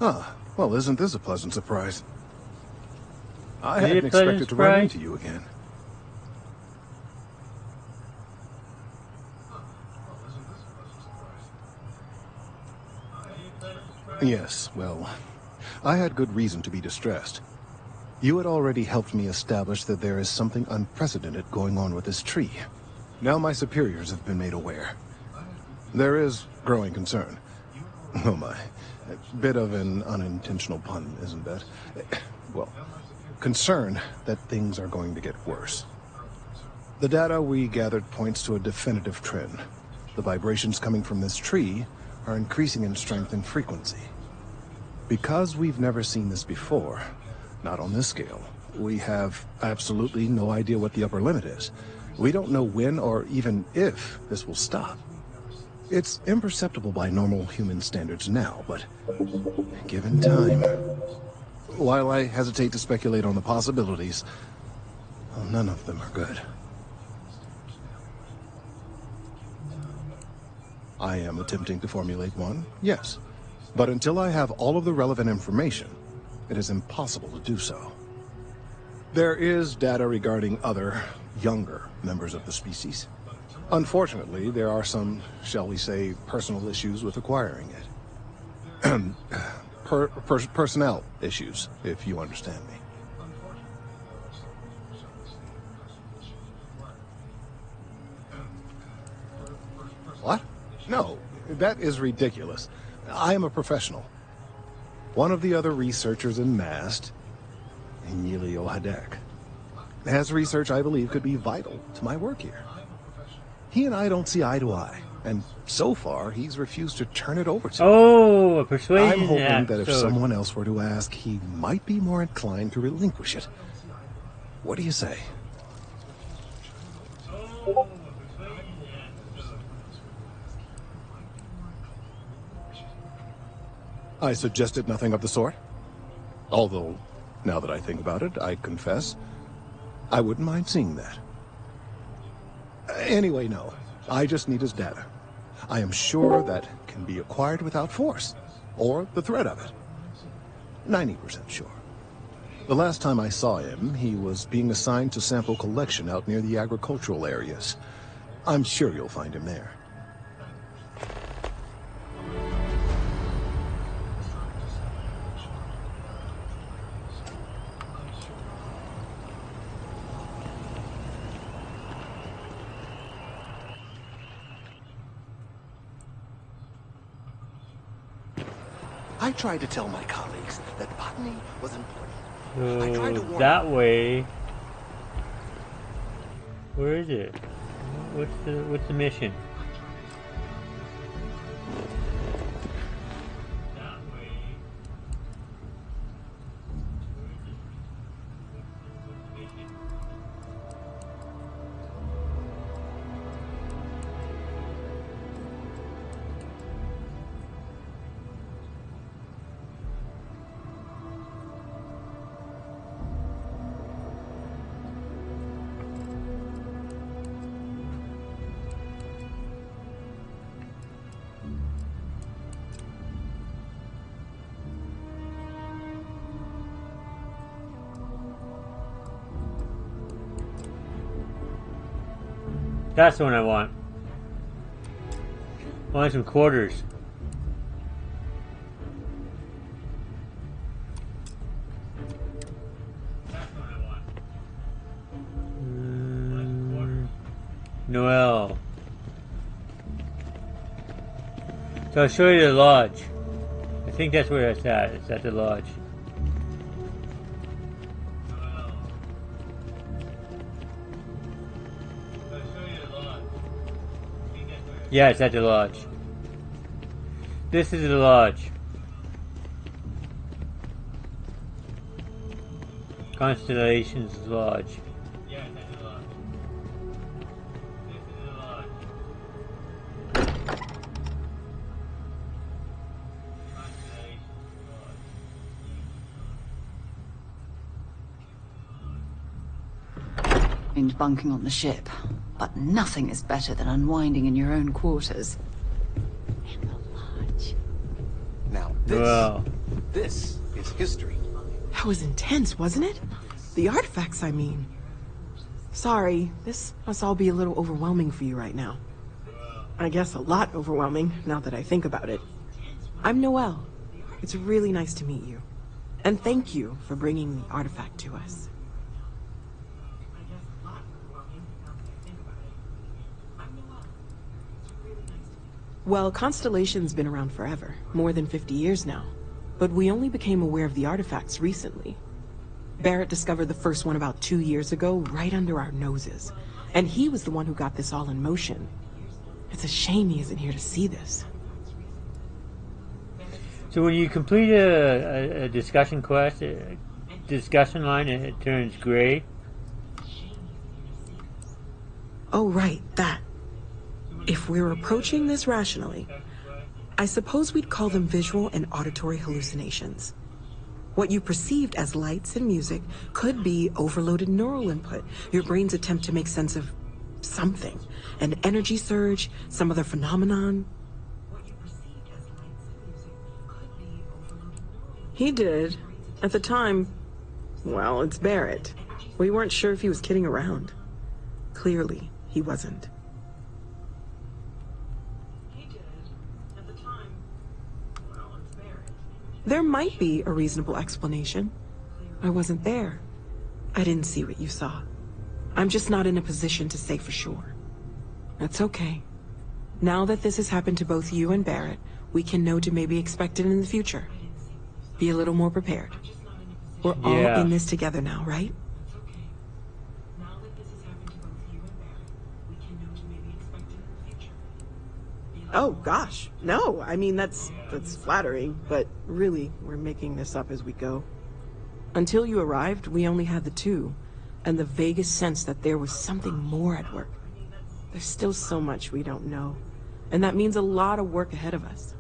Ah, well, isn't this a pleasant surprise? I hadn't expected to run into you again. Yes, well, I had good reason to be distressed. You had already helped me establish that there is something unprecedented going on with this tree. Now my superiors have been made aware. There is growing concern. Oh my. A bit of an unintentional pun, isn't that? Well, concern that things are going to get worse. The data we gathered points to a definitive trend. The vibrations coming from this tree are increasing in strength and frequency. Because we've never seen this before, not on this scale, we have absolutely no idea what the upper limit is. We don't know when or even if this will stop. It's imperceptible by normal human standards now, but given time... While I hesitate to speculate on the possibilities, well, none of them are good. I am attempting to formulate one, yes. But until I have all of the relevant information, it is impossible to do so. There is data regarding other, younger members of the species. Unfortunately, there are some, shall we say, personal issues with acquiring it. Personnel issues, if you understand me. What? No, that is ridiculous. I am a professional. One of the other researchers in MAST, Emilio Hadek, has research I believe could be vital to my work here. He and I don't see eye to eye, and so far he's refused to turn it over to me. Oh, a persuasion. I'm hoping that if someone else were to ask, he might be more inclined to relinquish it. What do you say? I suggested nothing of the sort. Although, now that I think about it, I confess, I wouldn't mind seeing that. Anyway, no. I just need his data. I am sure that can be acquired without force, or the threat of it. 90% sure. The last time I saw him, he was being assigned to sample collection out near the agricultural areas. I'm sure you'll find him there. I tried to tell my colleagues that botany was important. I tried to warn that way. Where is it? What's the mission? That's the one I want. I want some quarters. Noel. So I'll show you the lodge. I think that's where it's at. It's at the lodge. Yeah, it's at the lodge. This is the lodge. Constellation's lodge. Yeah, it's at the lodge. This is the lodge. Mind bunking on the ship, but nothing is better than unwinding in your own quarters. In the lodge. Now this is history. That was intense, wasn't it? The artifacts, I mean. Sorry, this must all be a little overwhelming for you right now. I guess a lot overwhelming, now that I think about it. I'm Noelle. It's really nice to meet you. And thank you for bringing the artifact to us. Well, Constellation's been around forever, more than 50 years now. But we only became aware of the artifacts recently. Barrett discovered the first one about 2 years ago, right under our noses. And he was the one who got this all in motion. It's a shame he isn't here to see this. So when you complete a discussion quest, a discussion line, it turns gray. Oh, right, that. If we're approaching this rationally, I suppose we'd call them visual and auditory hallucinations. What you perceived as lights and music could be overloaded neural input, your brain's attempt to make sense of something. An energy surge, some other phenomenon. He did. At the time, well, it's Barrett. We weren't sure if he was kidding around. Clearly, he wasn't. There might be a reasonable explanation. I wasn't there. I didn't see what you saw. I'm just not in a position to say for sure. That's okay. Now that this has happened to both you and Barrett, we can know to maybe expect it in the future. Be a little more prepared. We're all in this together now, right? Oh, gosh. No, I mean, that's flattering, but really, we're making this up as we go. Until you arrived, we only had the two, and the vaguest sense that there was something more at work. There's still so much we don't know, and that means a lot of work ahead of us.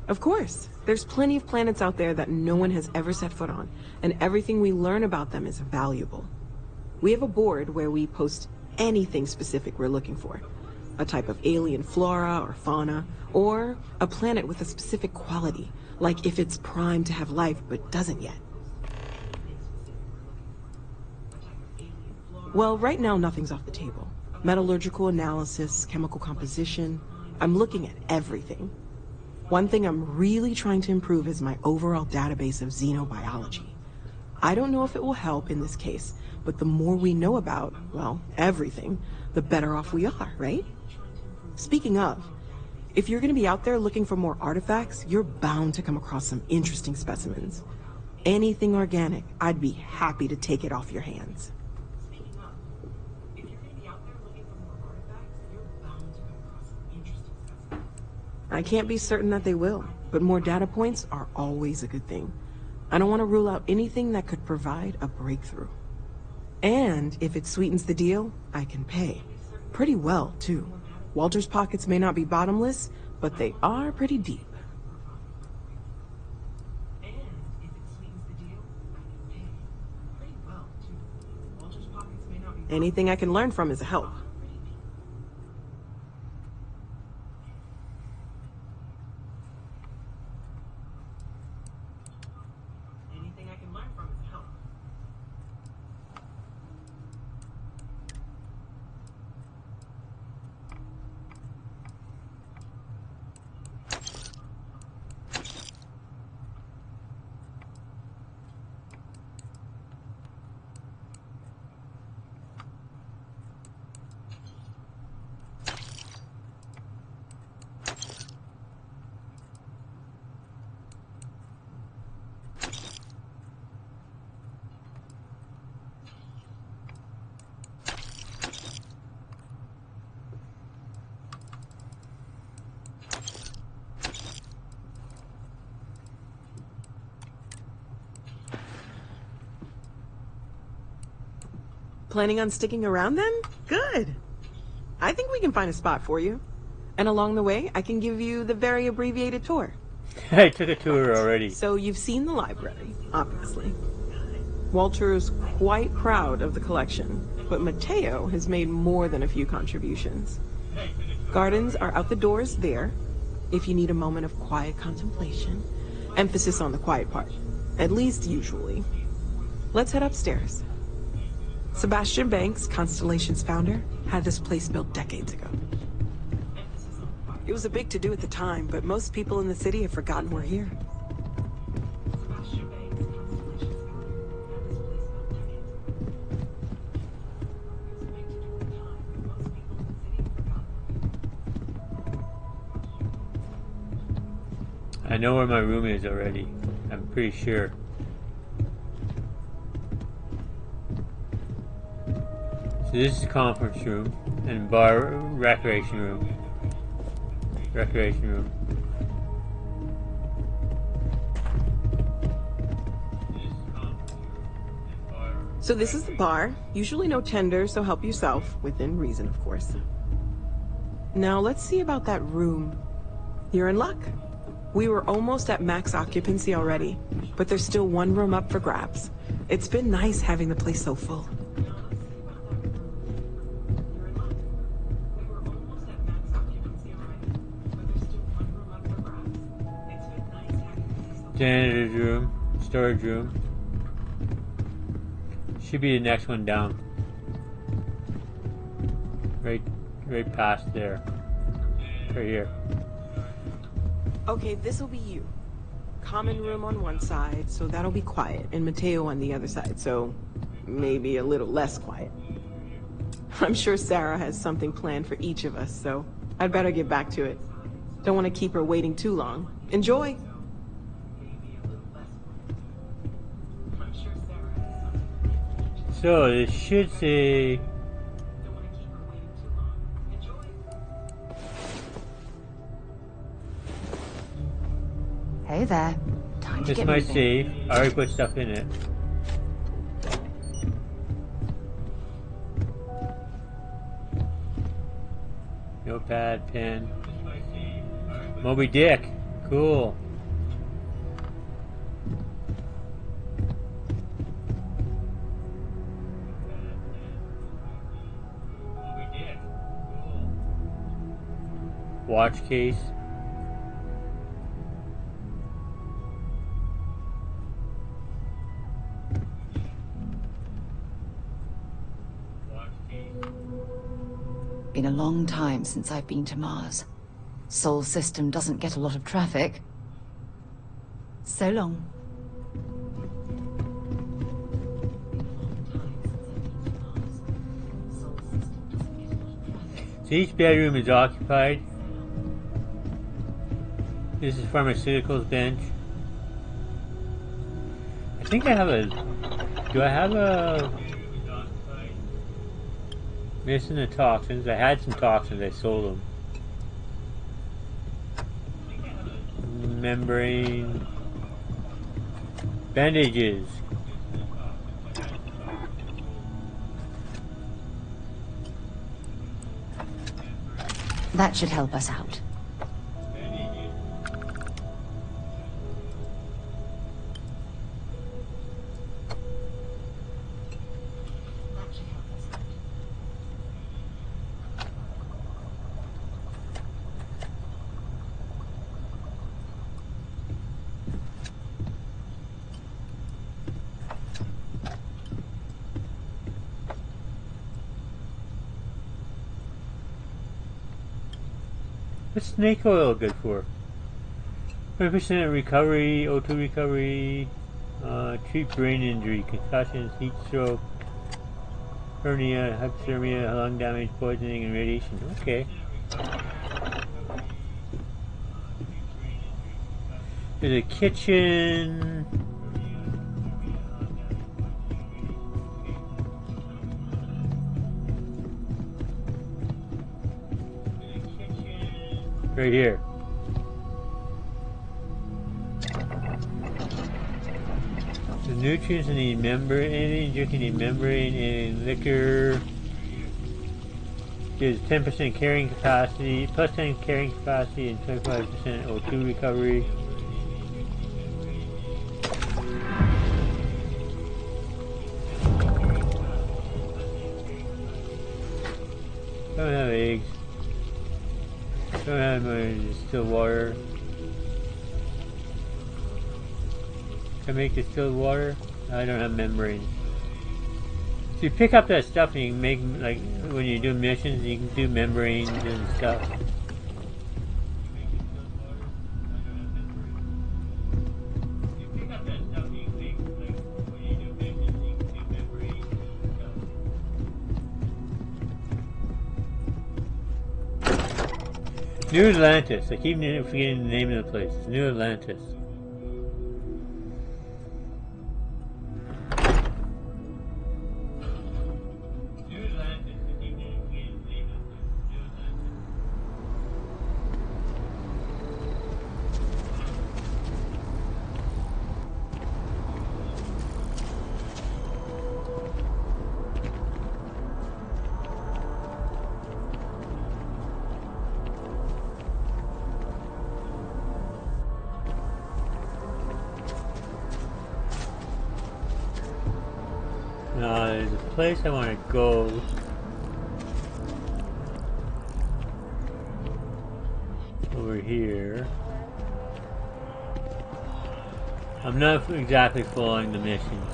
Of course, there's plenty of planets out there that no one has ever set foot on, and everything we learn about them is valuable. We have a board where we post anything specific we're looking for. A type of alien flora or fauna, or a planet with a specific quality, like if it's primed to have life but doesn't yet. Well, right now nothing's off the table. Metallurgical analysis, chemical composition, I'm looking at everything. One thing I'm really trying to improve is my overall database of xenobiology. I don't know if it will help in this case, but the more we know about, well, everything, the better off we are, right? Speaking of, if you're going to be out there looking for more artifacts, you're bound to come across some interesting specimens. Anything organic, I'd be happy to take it off your hands. I can't be certain that they will, but more data points are always a good thing. I don't want to rule out anything that could provide a breakthrough. And if it sweetens the deal, I can pay. Pretty well, too. Walter's pockets may not be bottomless, but they are pretty deep. Anything I can learn from is a help. Planning on sticking around then? Good. I think we can find a spot for you. And along the way, I can give you the very abbreviated tour. I took a tour already. So you've seen the library, obviously. Walter's quite proud of the collection, but Mateo has made more than a few contributions. Gardens are out the doors there, if you need a moment of quiet contemplation. Emphasis on the quiet part, at least usually. Let's head upstairs. Sebastian Banks, Constellation's founder, had this place built decades ago. It was a big to-do at the time, but most people in the city have forgotten we're here. I know where my room is already. I'm pretty sure. So this is conference room and bar recreation room. Recreation room. So this is the bar. Usually no tender, so help yourself. Within reason, of course. Now let's see about that room. You're in luck. We were almost at max occupancy already, but there's still one room up for grabs. It's been nice having the place so full. Janitor's room, storage room. Should be the next one down. Right past there. Right here. Okay, this'll be you. Common room on one side, so that'll be quiet, and Mateo on the other side, so maybe a little less quiet. I'm sure Sarah has something planned for each of us, so I'd better get back to it. Don't want to keep her waiting too long. Enjoy! So this should say Hey there. Time to this get might moving. save. I already put stuff in it. Notepad, pen. Moby Dick. Cool. Watch case. Been a long time since I've been to Mars. Sol system doesn't get a lot of traffic. So long. So each bedroom is occupied. This is pharmaceuticals bench. I think I have a... Do I have a... Missing the toxins. I had some toxins. I sold them. Membrane. Bandages. That should help us out. What's snake oil good for? 100% recovery, O2 recovery, treat brain injury, concussions, heat stroke, hernia, hypothermia, lung damage, poisoning, and radiation. Okay. There's a kitchen. Right here. There's nutrients in the membrane, anything drinking the membrane and liquor gives 10% carrying capacity, plus 10 carrying capacity and 25% O2 recovery. Don't have eggs. Don't have my distilled water. Can I make distilled water? I don't have membranes. So you pick up that stuff and you can make, like, when you do missions, you can do membranes and stuff. New Atlantis. I keep forgetting the name of the place. It's New Atlantis. There's a place I want to go. Over here. I'm not exactly following the missions.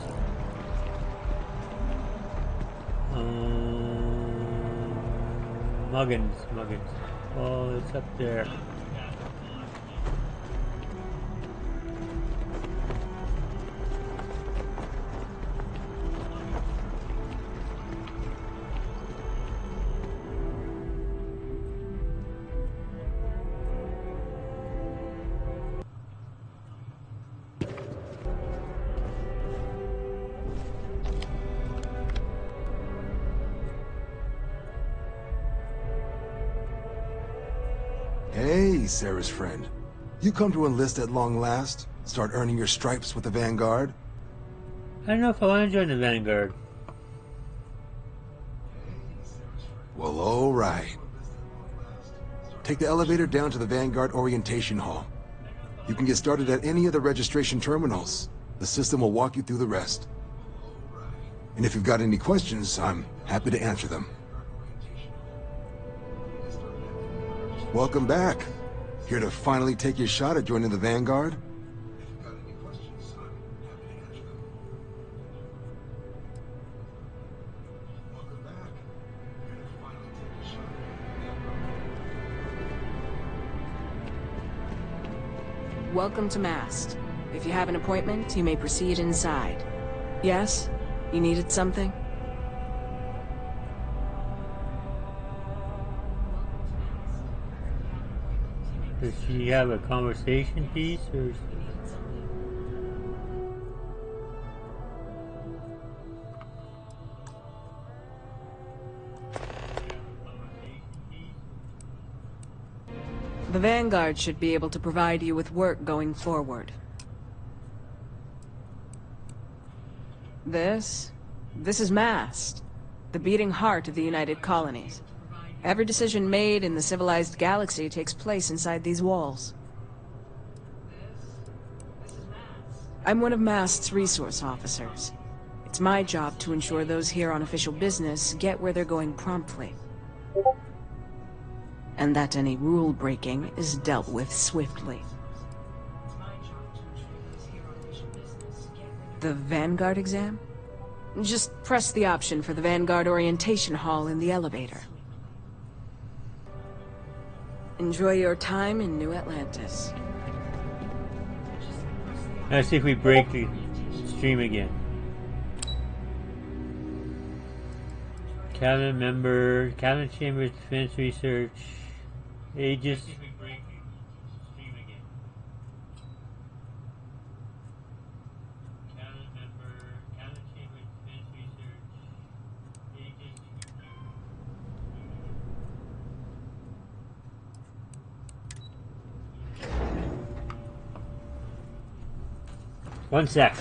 Muggins. Oh, it's up there. Hey, Sarah's friend. You come to enlist at long last? Start earning your stripes with the Vanguard? I don't know if I want to join the Vanguard. Well, alright. Take the elevator down to the Vanguard Orientation Hall. You can get started at any of the registration terminals. The system will walk you through the rest. And if you've got any questions, I'm happy to answer them. Welcome back. Here to finally take your shot at joining the Vanguard? Welcome to Mast. If you have an appointment, you may proceed inside. Yes? You needed something? Does she have a conversation piece or? The Vanguard should be able to provide you with work going forward. This is Mast, the beating heart of the United Colonies. Every decision made in the civilized galaxy takes place inside these walls. I'm one of Mast's resource officers. It's my job to ensure those here on official business get where they're going promptly. And that any rule breaking is dealt with swiftly. The Vanguard exam? Just press the option for the Vanguard Orientation Hall in the elevator. Enjoy your time in New Atlantis. Let's see if we break the stream again. Cabinet member, Cabinet Chamber Defense Research, Aegis. One sec.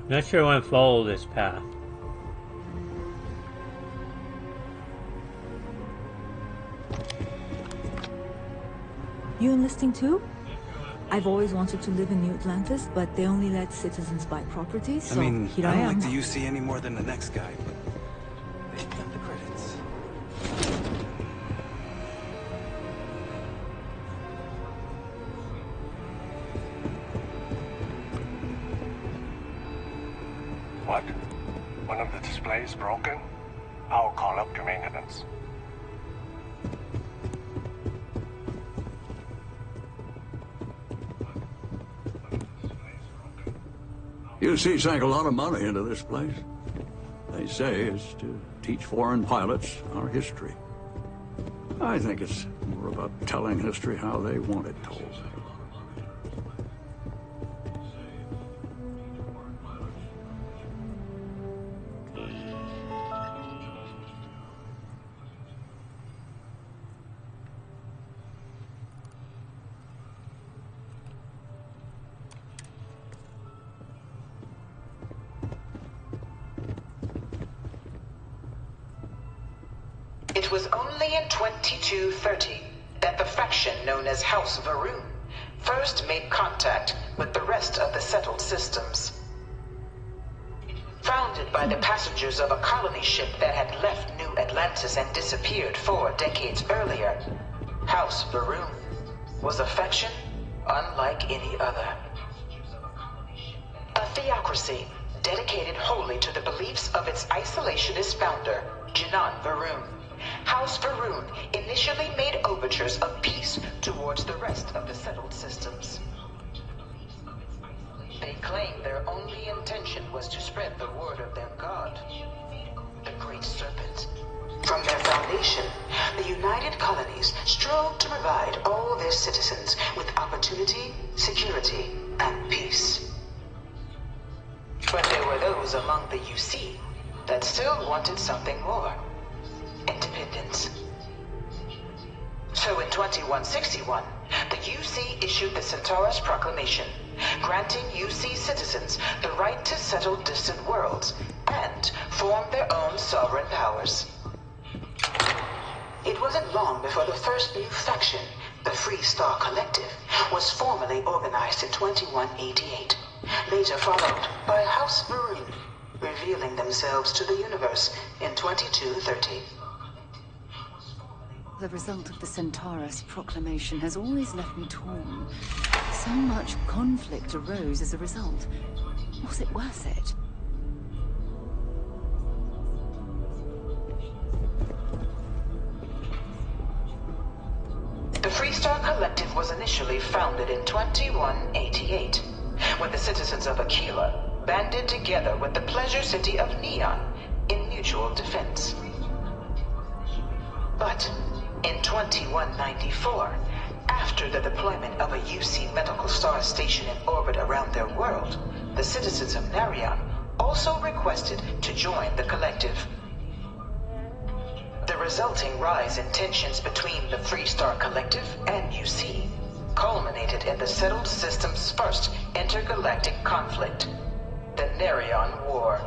Not sure I want to follow this path. You enlisting too? I've always wanted to live in New Atlantis, but they only let citizens buy property, so here I am. I don't like the UC any more than the next guy, but they've got the credits. What? One of the displays broken? I'll call up to maintenance. UC sank a lot of money into this place. They say it's to teach foreign pilots our history. I think it's more about telling history how they want it told. It was only in 2230 that the faction known as House Va'ruun first made contact with the rest of the settled systems. Founded by the passengers of a colony ship that had left New Atlantis and disappeared 4 decades earlier, House Va'ruun was a faction unlike any other. A theocracy dedicated wholly to the beliefs of its isolationist founder, Jinan Va'ruun. House Va'ruun initially made overtures of peace towards the rest of the settled systems. They claimed their only intention was to spread the word of their god, the Great Serpent. From their foundation, the United Colonies strove to provide all their citizens with opportunity, security, and peace. But there were those among the UC that still wanted something more. Independence. So in 2161, the UC issued the Centaurus Proclamation, granting UC citizens the right to settle distant worlds and form their own sovereign powers. It wasn't long before the first new faction, the Free Star Collective, was formally organized in 2188, later followed by House Va'ruun, revealing themselves to the universe in 2230. The result of the Centaurus Proclamation has always left me torn. So much conflict arose as a result. Was it worth it? The Free Star Collective was initially founded in 2188, when the citizens of Aquila banded together with the pleasure city of Neon in mutual defense. But in 2194, after the deployment of a UC medical star station in orbit around their world, the citizens of Narion also requested to join the collective. The resulting rise in tensions between the Free Star Collective and UC culminated in the settled system's first intergalactic conflict, the Narion War.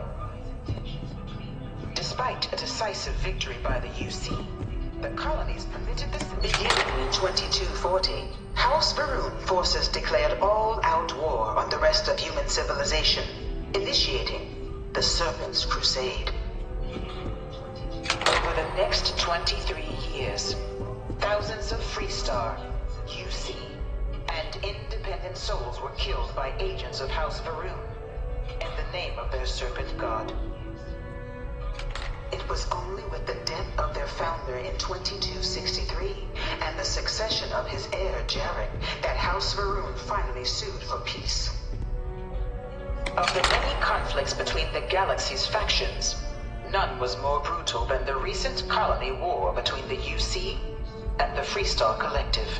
Despite a decisive victory by the UC, the colonies permitted this. Beginning in 2240, House Va'ruun forces declared all-out war on the rest of human civilization, initiating the Serpent's Crusade. Over the next 23 years, thousands of Free Star, UC, and independent souls were killed by agents of House Va'ruun in the name of their serpent god. It was only with the death of their founder in 2263 and the succession of his heir, Jarek, that House Va'ruun finally sued for peace. Of the many conflicts between the galaxy's factions, none was more brutal than the recent colony war between the UC and the Free Star Collective.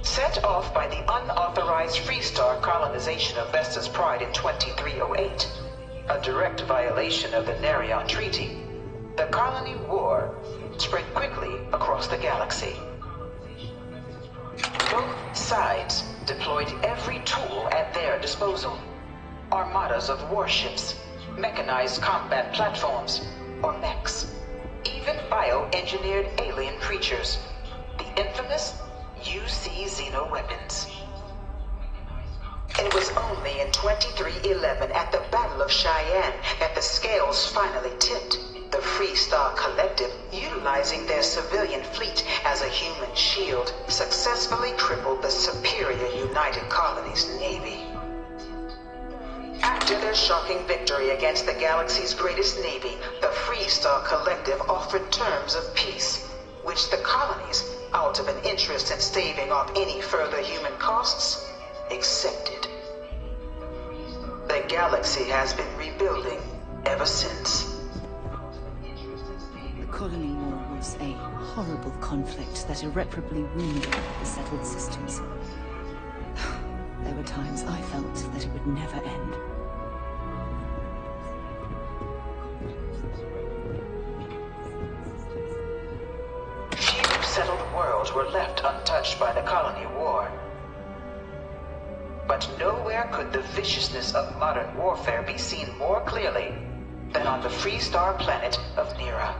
Set off by the unauthorized Free Star colonization of Vesta's Pride in 2308, a direct violation of the Narion Treaty, the colony war spread quickly across the galaxy. Both sides deployed every tool at their disposal, armadas of warships, mechanized combat platforms, or mechs, even bioengineered alien creatures, the infamous UC xeno-weapons. It was only in 2311 at the Battle of Cheyenne that the scales finally tipped. The Free Star Collective, utilizing their civilian fleet as a human shield, successfully crippled the superior United Colonies Navy. After their shocking victory against the galaxy's greatest navy, the Free Star Collective offered terms of peace, which the colonies, out of an interest in staving off any further human costs, accepted. The galaxy has been rebuilding ever since. The colony war was a horrible conflict that irreparably wounded the settled systems. There were times I felt that it would never end. Few settled worlds were left untouched by the colony war. But nowhere could the viciousness of modern warfare be seen more clearly than on the Free Star planet of Nira.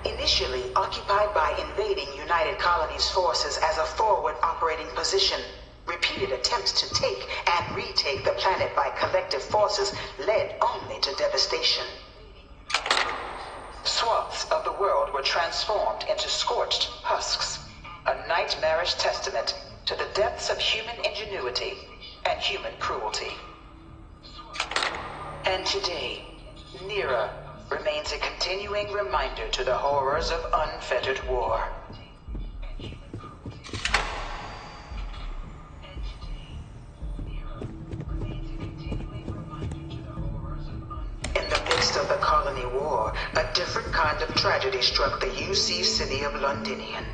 Initially occupied by invading United Colonies forces as a forward operating position, repeated attempts to take and retake the planet by collective forces led only to devastation. Swaths of the world were transformed into scorched husks, a nightmarish testament to the depths of human ingenuity and human cruelty. And today, Nira remains a continuing reminder to the horrors of unfettered war. In the midst of the colony war, a different kind of tragedy struck the UC city of Londinian.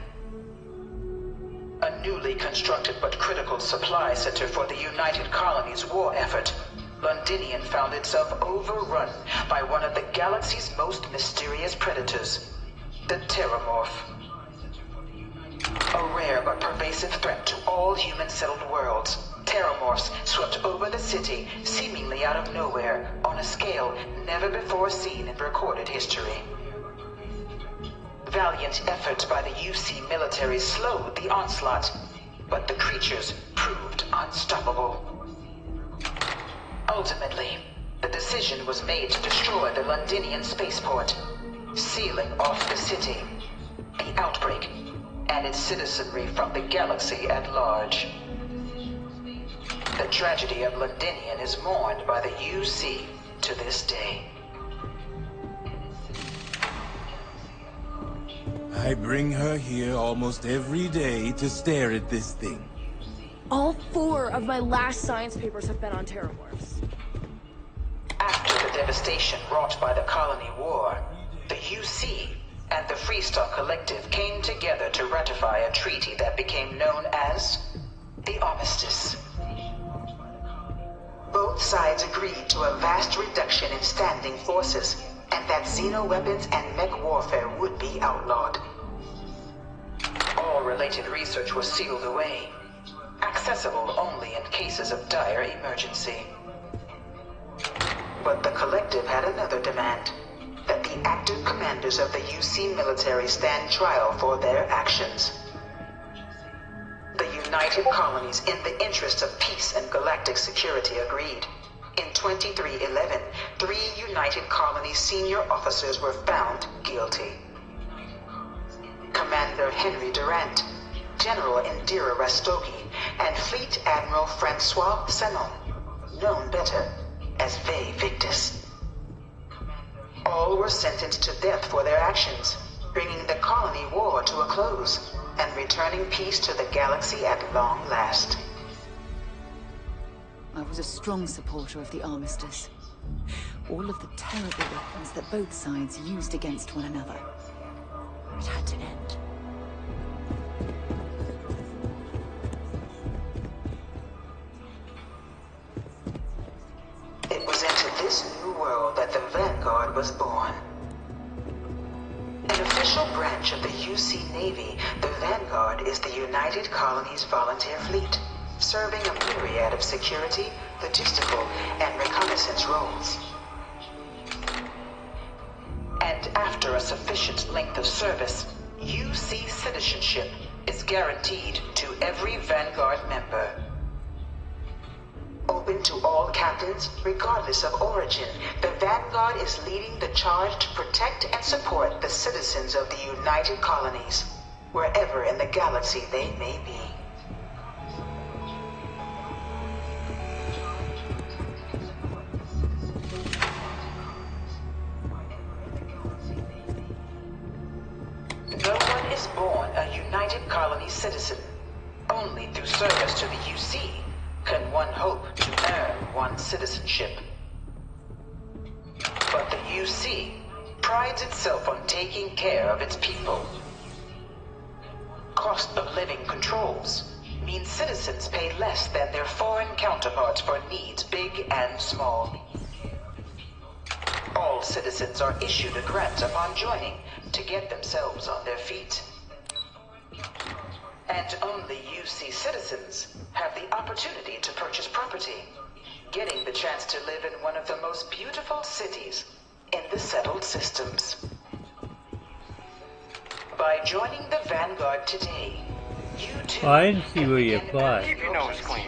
A newly constructed but critical supply center for the United Colonies war effort, Londinian found itself overrun by one of the galaxy's most mysterious predators, the Terramorph. A rare but pervasive threat to all human-settled worlds, Terramorphs swept over the city, seemingly out of nowhere, on a scale never before seen in recorded history. Valiant efforts by the UC military slowed the onslaught, but the creatures proved unstoppable. Ultimately, the decision was made to destroy the Londinian spaceport, sealing off the city, the outbreak, and its citizenry from the galaxy at large. The tragedy of Londinian is mourned by the UC to this day. I bring her here almost every day to stare at this thing. All 4 of my last science papers have been on Terramorphs. After the devastation wrought by the colony war, the UC and the Free Star Collective came together to ratify a treaty that became known as the Armistice. Both sides agreed to a vast reduction in standing forces, and that xeno-weapons and mech warfare would be outlawed. All related research was sealed away, accessible only in cases of dire emergency. But the Collective had another demand, that the active commanders of the UC military stand trial for their actions. The United Colonies, in the interest of peace and galactic security, agreed. In 2311, 3 United Colonies senior officers were found guilty. Commander Henry Durant, General Indira Rastogi, and Fleet Admiral Francois Sanon, known better as Ve Victus. All were sentenced to death for their actions, bringing the colony war to a close and returning peace to the galaxy at long last. I was a strong supporter of the Armistice. All of the terrible weapons that both sides used against one another. It had to end. It was into this new world that the Vanguard was born. An official branch of the UC Navy, the Vanguard is the United Colonies Volunteer Fleet, serving a myriad of security, logistical, and reconnaissance roles. And after a sufficient length of service, UC citizenship is guaranteed to every Vanguard member. Open to all captains, regardless of origin, the Vanguard is leading the charge to protect and support the citizens of the United Colonies, wherever in the galaxy they may be. No one is born a United Colony citizen. Only through service to the UC can one hope to earn one's citizenship. But the UC prides itself on taking care of its people. Cost of living controls mean citizens pay less than their foreign counterparts for needs big and small. All citizens are issued a grant upon joining to get themselves on their feet. And only UC citizens have the opportunity to purchase property, getting the chance to live in one of the most beautiful cities in the settled systems. By joining the Vanguard today, you too... Oh, I didn't see where you applied. Keep your nose clean.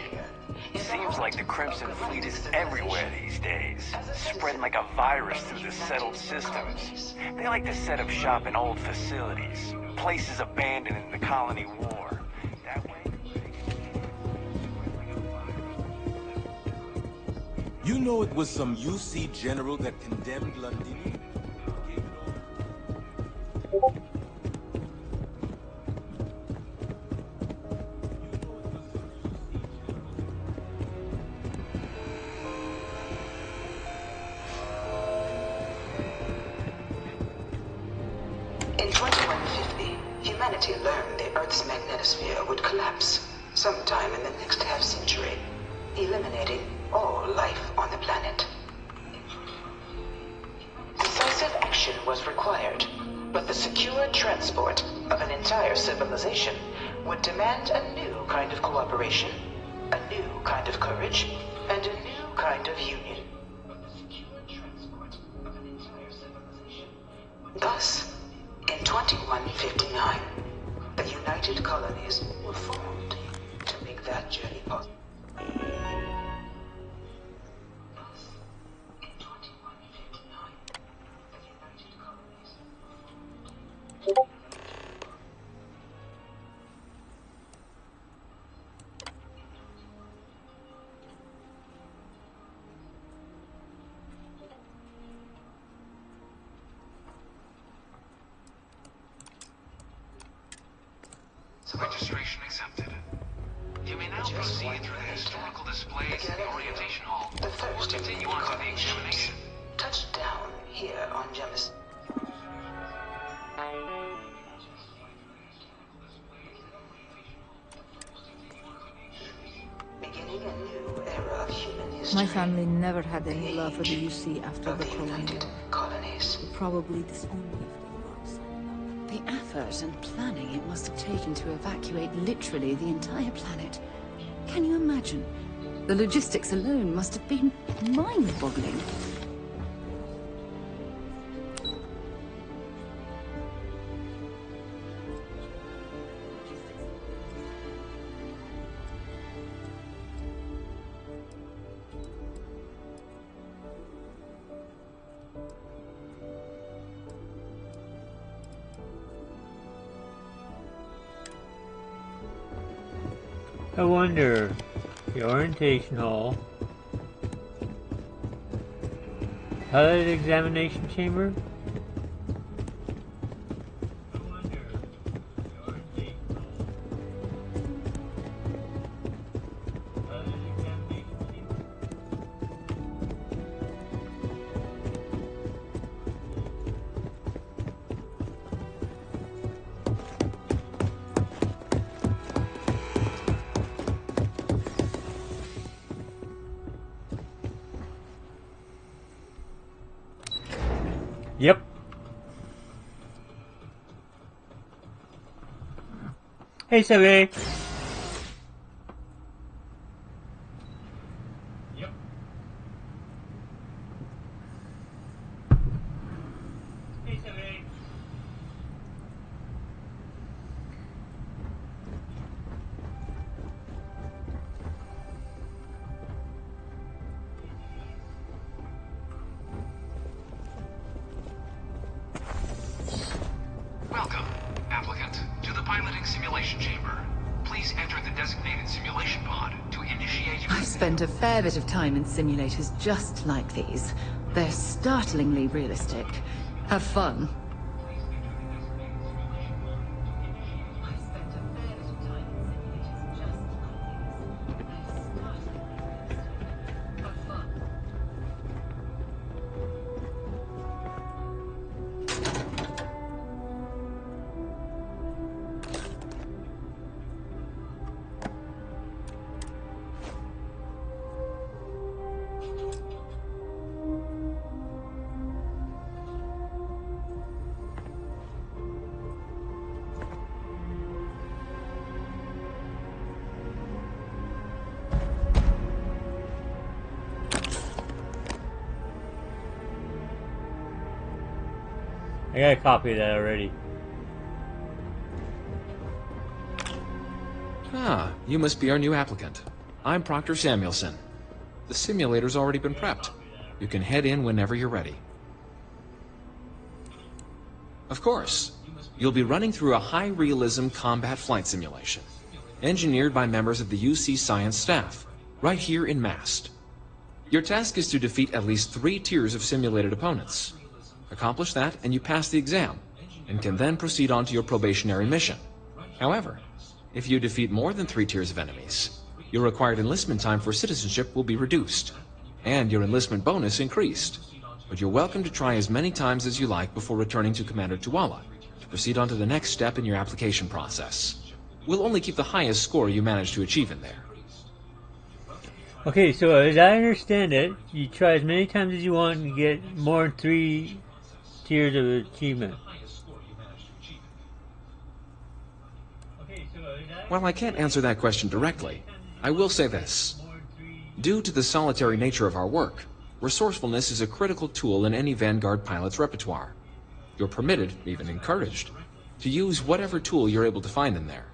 Seems like the Crimson Fleet is everywhere these days, spreading like a virus through the settled systems. They like to set up shop in old facilities, places abandoned in the colony war. That way... You know it was some UC general that condemned Londinium? In 2150, humanity learned the Earth's magnetosphere would collapse sometime in the next half-century, eliminating all life on the planet. Decisive action was required, but the secure transport of an entire civilization would demand a new kind of cooperation, a new kind of courage, and a new kind of union. Thus, in 2159, the United Colonies were formed to make that journey possible. Registration accepted. You may now proceed through the historical displays in the orientation hall. The first Continue on to the examination. Touched down here on Gemis. Beginning a new era of human history. My family never had any love for the UC after the colony war. We probably disowned me if they were. The effort and planning it must have taken to evacuate literally the entire planet. Can you imagine? The logistics alone must have been mind-boggling. I wonder, the orientation hall, highlighted examination chamber. Yep. Hey, Sabe. simulation chamber. Please enter the designated simulation pod to initiate your... I've spent a fair bit of time in simulators just like these. They're startlingly realistic. Have fun. I got a copy of that already. Ah, you must be our new applicant. I'm Proctor Samuelson. The simulator's already been prepped. You can head in whenever you're ready. Of course, you'll be running through a high-realism combat flight simulation, engineered by members of the UC Science staff, right here in Mast. Your task is to defeat at least 3 tiers of simulated opponents. Accomplish that, and you pass the exam, and can then proceed on to your probationary mission. However, if you defeat more than 3 tiers of enemies, your required enlistment time for citizenship will be reduced, and your enlistment bonus increased. But you're welcome to try as many times as you like before returning to Commander Tuala to proceed on to the next step in your application process. We'll only keep the highest score you manage to achieve in there. Okay, so as I understand it, you try as many times as you want and get more than 3 tiers of achievement. While I can't answer that question directly, I will say this. Due to the solitary nature of our work, resourcefulness is a critical tool in any Vanguard pilot's repertoire. You're permitted, even encouraged, to use whatever tool you're able to find in there.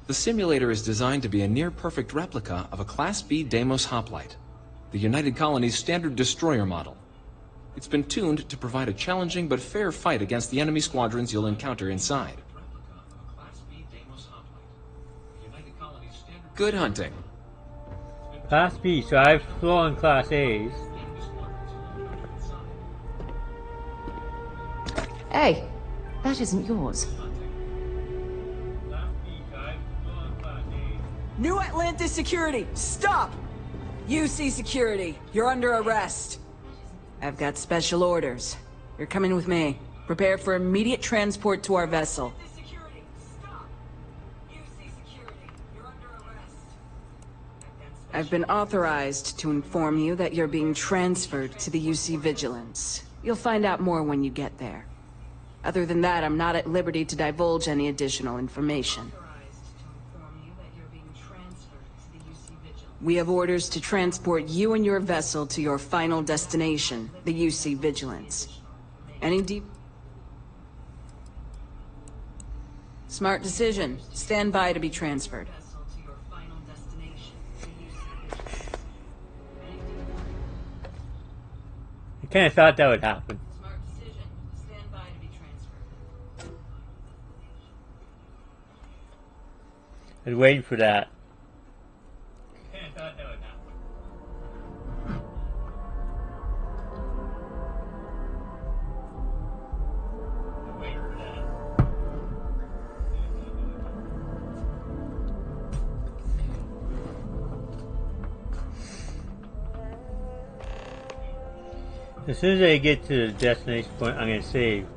The simulator is designed to be a near-perfect replica of a Class B Deimos hoplite, the United Colony's standard destroyer model. It's been tuned to provide a challenging but fair fight against the enemy squadrons you'll encounter inside. Good hunting. Class B, so I've flown Class A's. Hey, that isn't yours. New Atlantis Security, stop! UC Security, you're under arrest. I've got special orders. You're coming with me. Prepare for immediate transport to our vessel. I've been authorized to inform you that you're being transferred to the UC Vigilance. You'll find out more when you get there. Other than that, I'm not at liberty to divulge any additional information. We have orders to transport you and your vessel to your final destination, the UC Vigilance. Any deep... Smart decision. Stand by to be transferred. I kind of thought that would happen. I was waiting for that. As soon as I get to the destination point, I'm going to save.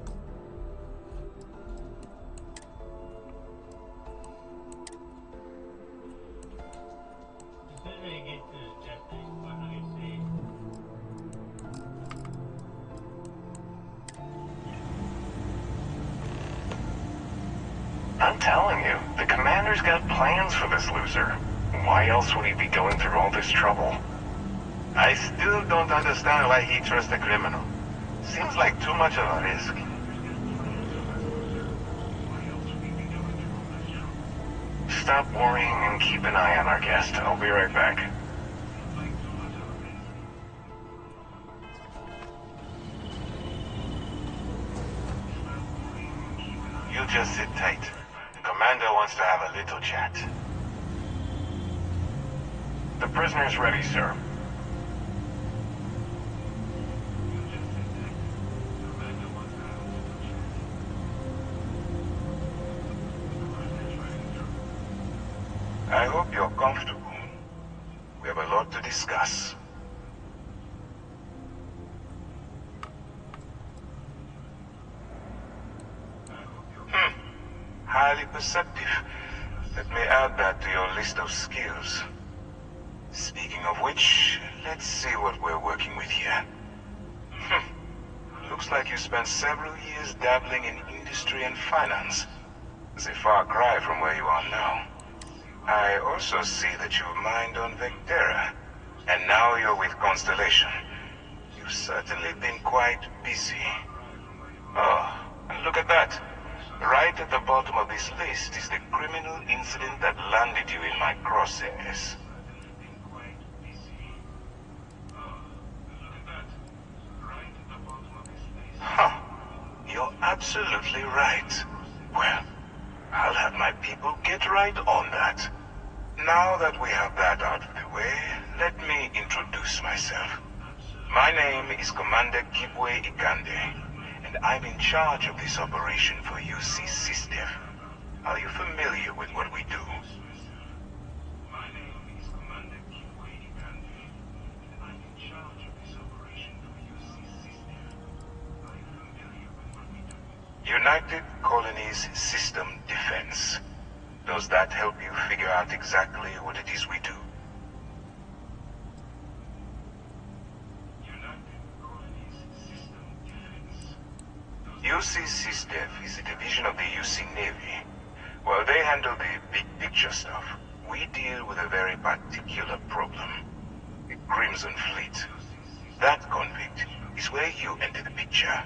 I'm telling you, the commander's got plans for this loser. Why else would he be going through all this trouble? I still don't understand why he trusts a criminal. Seems like too much of a risk. Stop worrying and keep an eye on our guest. I'll be right back. you'll just sit tight. The commander wants to have a little chat. The prisoner's ready, sir. I hope you're comfortable. We have a lot to discuss. Highly perceptive. Let me add that to your list of skills. Speaking of which, let's see what we're working with here. Looks like you spent several years dabbling in industry and finance. It's a far cry from where you are now. I also see that you've mined on Vectera, and now you're with Constellation. You've certainly been quite busy. Oh, and look at that. Right at the bottom of this list is the criminal incident that landed you in my crosshairs. Huh. You're absolutely right. Well, I'll have my people get right on that. Now that we have that out of the way, let me introduce myself. My name is Commander Kibwe Ikande, and I'm in charge of this operation for UC SysDev. Are you familiar with what we do? My name is Commander Kibwe Ikande, and I'm in charge of this operation for UC SysDev. Are you familiar with what we do? United Colonies System Defense. Does that help you figure out exactly what it is we do? UC SysDev is a division of the UC Navy. While they handle the big picture stuff, we deal with a very particular problem. The Crimson Fleet. That convict is where you enter the picture.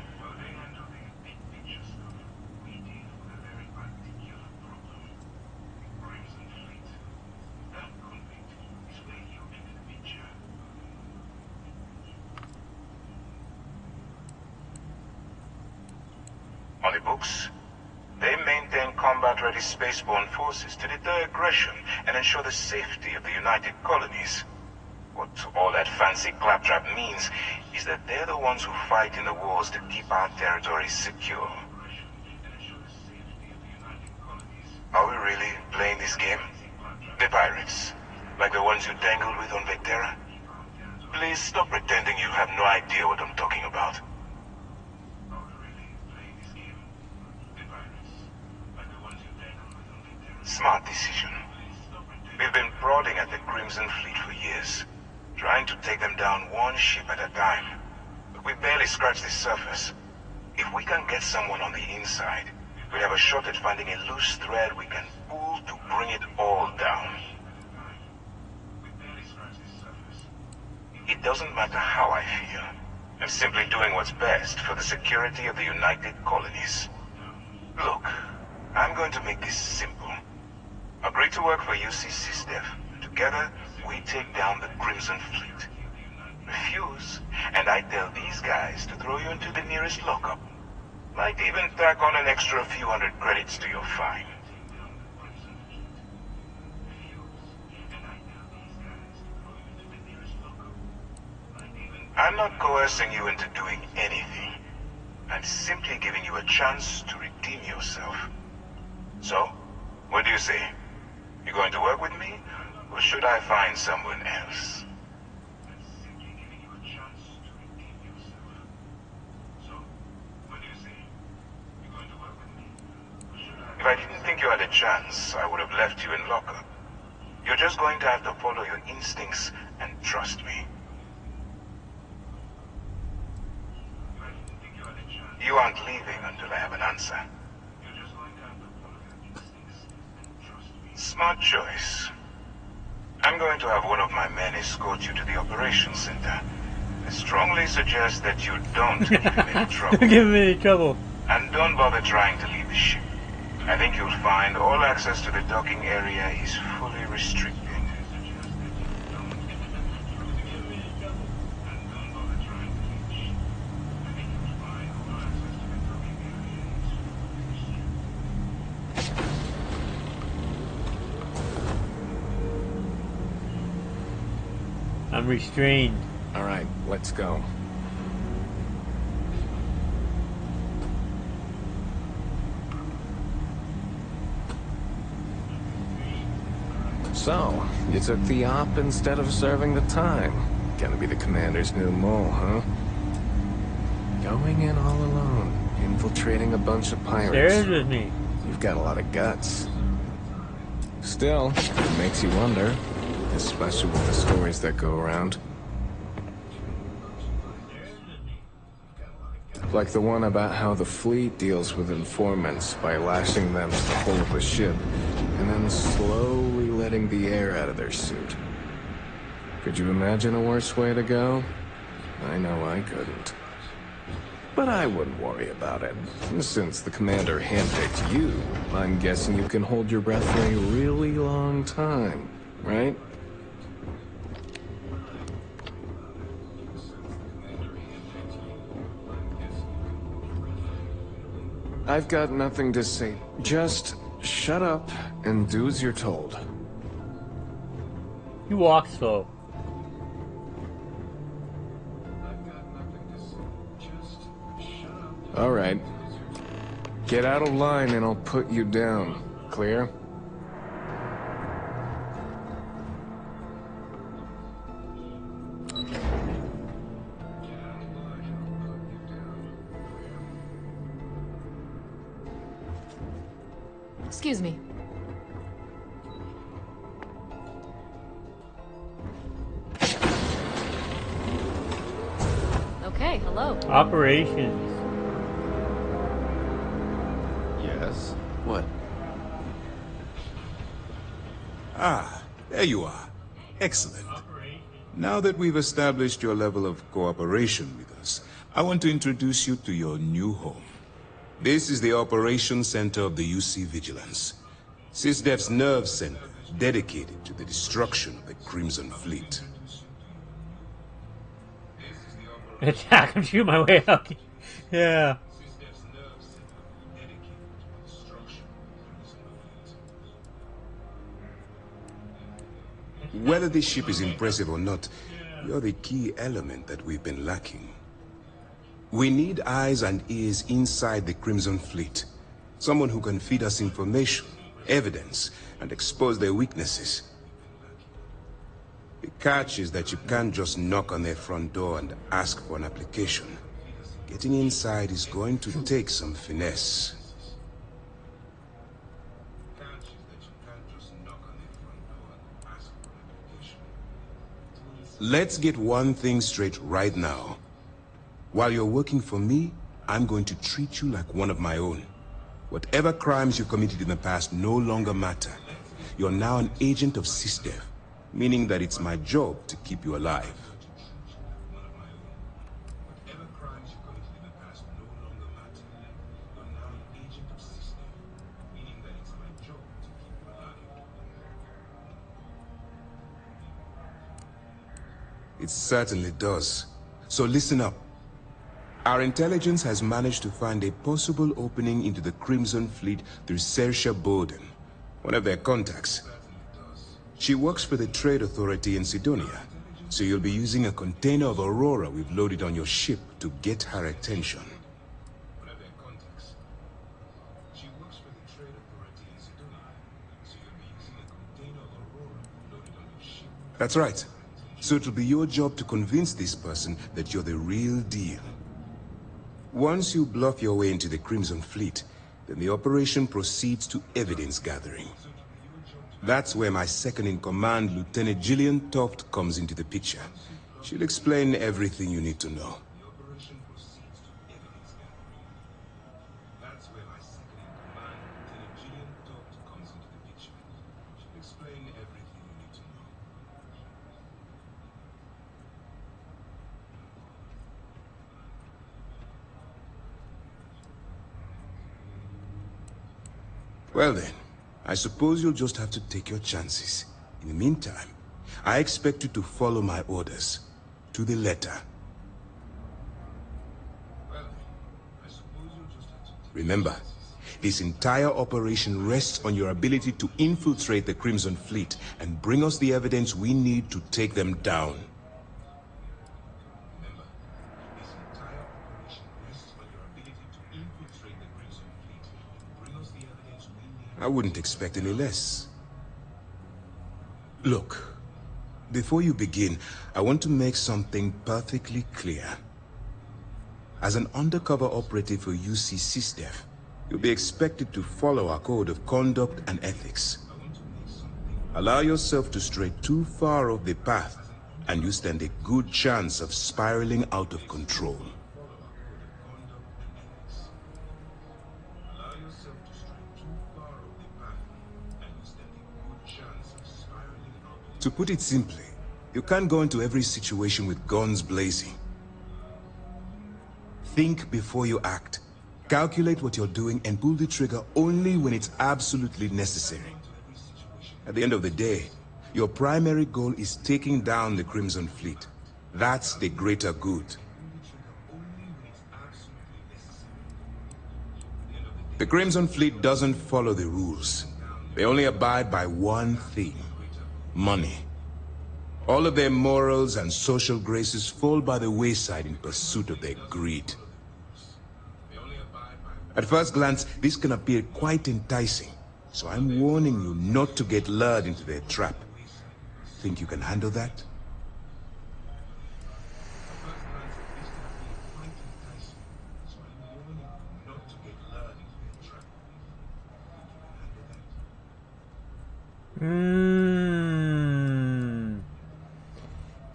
On the books, they maintain combat-ready spaceborne forces to deter aggression and ensure the safety of the United Colonies. What all that fancy claptrap means is that they're the ones who fight in the wars to keep our territories secure. Are we really playing this game? The pirates, like the ones you tangled with on Vectera? Please stop pretending you have no idea what I'm talking about. Smart decision. We've been prodding at the Crimson Fleet for years, trying to take them down one ship at a time. But we barely scratched the surface. If we can get someone on the inside, we'll have a shot at finding a loose thread we can pull to bring it all down. It doesn't matter how I feel. I'm simply doing what's best for the security of the United Colonies. Look, I'm going to make this simple. Agree to work for UC SysDev. Together, we take down the Crimson Fleet. Refuse, and I tell these guys to throw you into the nearest lockup. Might even tack on an extra few hundred credits to your fine. I'm not coercing you into doing anything. I'm simply giving you a chance to redeem yourself. So, what do you say? You going to work with me, or should I find someone else? If I didn't think you had a chance, I would have left you in lockup. You're just going to have to follow your instincts and trust me. You aren't leaving until I have an answer. Smart choice. I'm going to have one of my men escort you to the operations center. I strongly suggest that you don't give him any trouble. Don't give him any trouble. And don't bother trying to leave the ship. I think you'll find all access to the docking area is fully restricted. I'm restrained. All right, let's go. So, you took the op instead of serving the time. Gonna be the commander's new mole, huh? Going in all alone, infiltrating a bunch of pirates. There's with me. You've got a lot of guts. Still, it makes you wonder, especially with the stories that go around. Like the one about how the fleet deals with informants by lashing them to the hull of a ship, and then slowly letting the air out of their suit. Could you imagine a worse way to go? I know I couldn't. But I wouldn't worry about it. Since the commander handpicked you, I'm guessing you can hold your breath for a really long time, right? I've got nothing to say. Just shut up and do as you're told. You walk slow. All right. Get out of line and I'll put you down. Clear? Excuse me. Okay, hello. Operations. Yes? What? Ah, there you are. Excellent. Now that we've established your level of cooperation with us, I want to introduce you to your new home. This is the Operations Center of the UC Vigilance. SysDef's nerve center, dedicated to the destruction of the Crimson Fleet. Attack and shoot my way up. Yeah. Whether this ship is impressive or not, you're the key element that we've been lacking. We need eyes and ears inside the Crimson Fleet. Someone who can feed us information, evidence, and expose their weaknesses. The catch is that you can't just knock on their front door and ask for an application. Getting inside is going to take some finesse. Let's get one thing straight right now. While you're working for me, I'm going to treat you like one of my own. Whatever crimes you committed in the past no longer matter. You're now an agent of SysDef, meaning that it's my job to keep you alive. It certainly does. So listen up. Our intelligence has managed to find a possible opening into the Crimson Fleet through Saoirse Bowden, one of their contacts. She works for the Trade Authority in Sidonia, so you'll be using a container of Aurora we've loaded on your ship to get her attention. That's right. So it'll be your job to convince this person that you're the real deal. Once you bluff your way into the Crimson Fleet, then the operation proceeds to evidence gathering. That's where my second-in-command, Lieutenant Gillian Toft, comes into the picture. She'll explain everything you need to know. Well then, I suppose you'll just have to take your chances. In the meantime, I expect you to follow my orders, to the letter. Remember, this entire operation rests on your ability to infiltrate the Crimson Fleet and bring us the evidence we need to take them down. I wouldn't expect any less. Look, before you begin, I want to make something perfectly clear. As an undercover operative for UC SysDev, you'll be expected to follow our code of conduct and ethics. Allow yourself to stray too far off the path, and you stand a good chance of spiraling out of control. To put it simply, you can't go into every situation with guns blazing. Think before you act. Calculate what you're doing and pull the trigger only when it's absolutely necessary. At the end of the day, your primary goal is taking down the Crimson Fleet. That's the greater good. The Crimson Fleet doesn't follow the rules. They only abide by one thing: money. All of their morals and social graces fall by the wayside in pursuit of their greed. At first glance, this can appear quite enticing, so I'm warning you not to get lured into their trap. Think you can handle that?